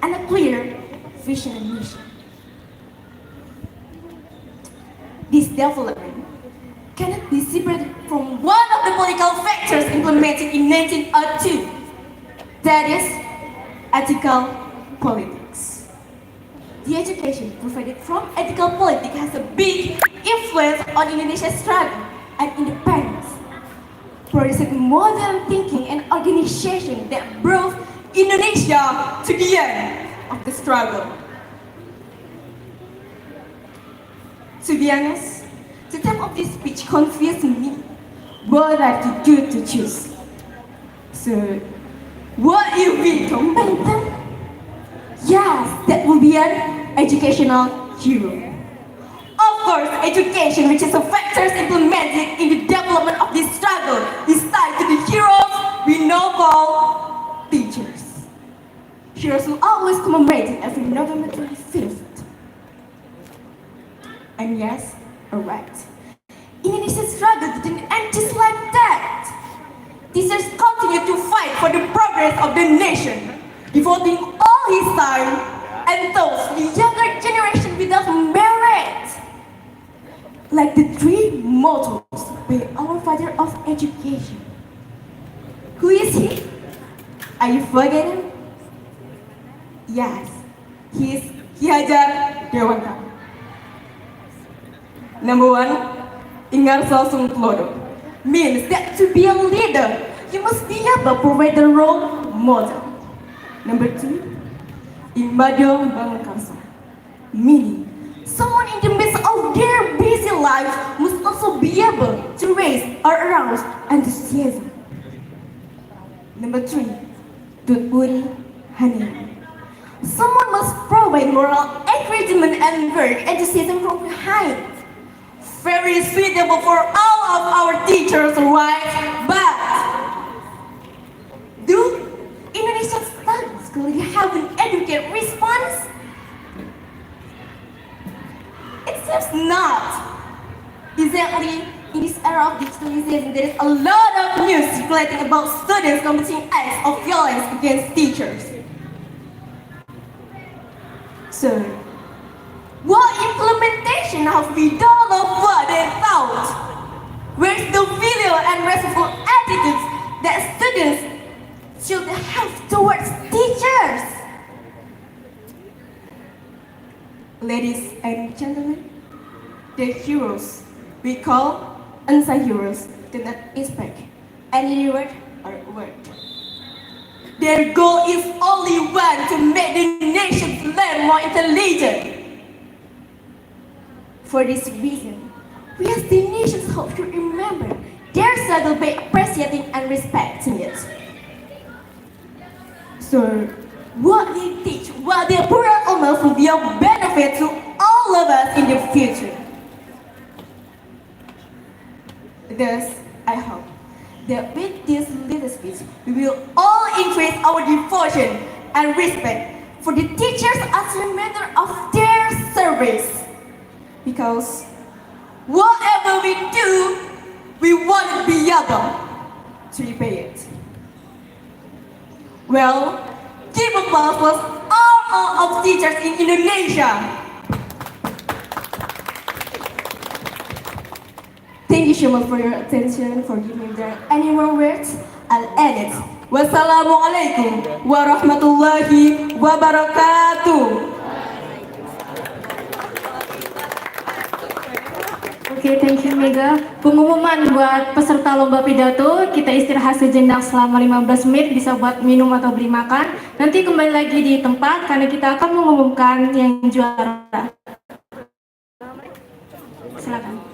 and a clear vision and mission. This development cannot be separated from one of the political factors implemented in 1902, that is, ethical politics. The education provided from ethical politics has a big influence on Indonesia's struggle and independence, producing modern thinking and organization that brought Indonesia to the end of the struggle. To be honest, the time of this speech confused me what I have to do to choose. So, what if we combine them? Yes, that will be an educational hero. Of course, education, which is a factor implemented in the development of this struggle, is tied to the heroes we now call teachers. Heroes will always commemorate every November 25th. And yes, alright. Indonesia's struggle didn't end just like that. Teachers continue to fight for the progress of the nation, devoting all his time and thoughts to the younger generation without merit. Like the three mottos by our father of education. Who is he? Are you forgetting? Yes, he is Ki Hajar Dewantara. Number one, Ingar Sosung Tlodo, means that to be a leader, you must be able to provide the role model. Number two, Imbado Bangkarsa, meaning someone in the midst of their busy life must also be able to raise or arouse enthusiasm. Number three, Tutpuri Hani. Someone must provide moral encouragement and work enthusiasm from behind. Very suitable for all of our teachers, right? But do Indonesian students really have an adequate response? It seems not. Exactly, in this era of digitalization, there is a lot of news circulating about students committing acts of violence against teachers. So, what implementation have we done of what they thought? Where's the filial and respectful attitudes that students should have towards teachers? Ladies and gentlemen, the heroes we call unsung heroes do not expect any reward or word. Their goal is only one, to make the nation learn more intelligent. For this reason, We as the nations hope to remember their struggle by appreciating and respecting it. So, what they teach, what they pour out on us will be of benefit to all of us in the future. Thus, I hope that with this little speech, we will all increase our devotion and respect for the teachers as a matter of their service. Because whatever we do, we want to be able to repay it. Well, give applause for all of teachers in Indonesia. Thank you so much for your attention, for giving me there any more words. I'll end it. Wassalamualaikum warahmatullahi wabarakatuh. Oke, thank you Mega. Pengumuman buat peserta lomba pidato, kita istirahat sejenak selama 15 menit, bisa buat minum atau beli makan. Nanti kembali lagi di tempat karena kita akan mengumumkan yang juara. Silakan.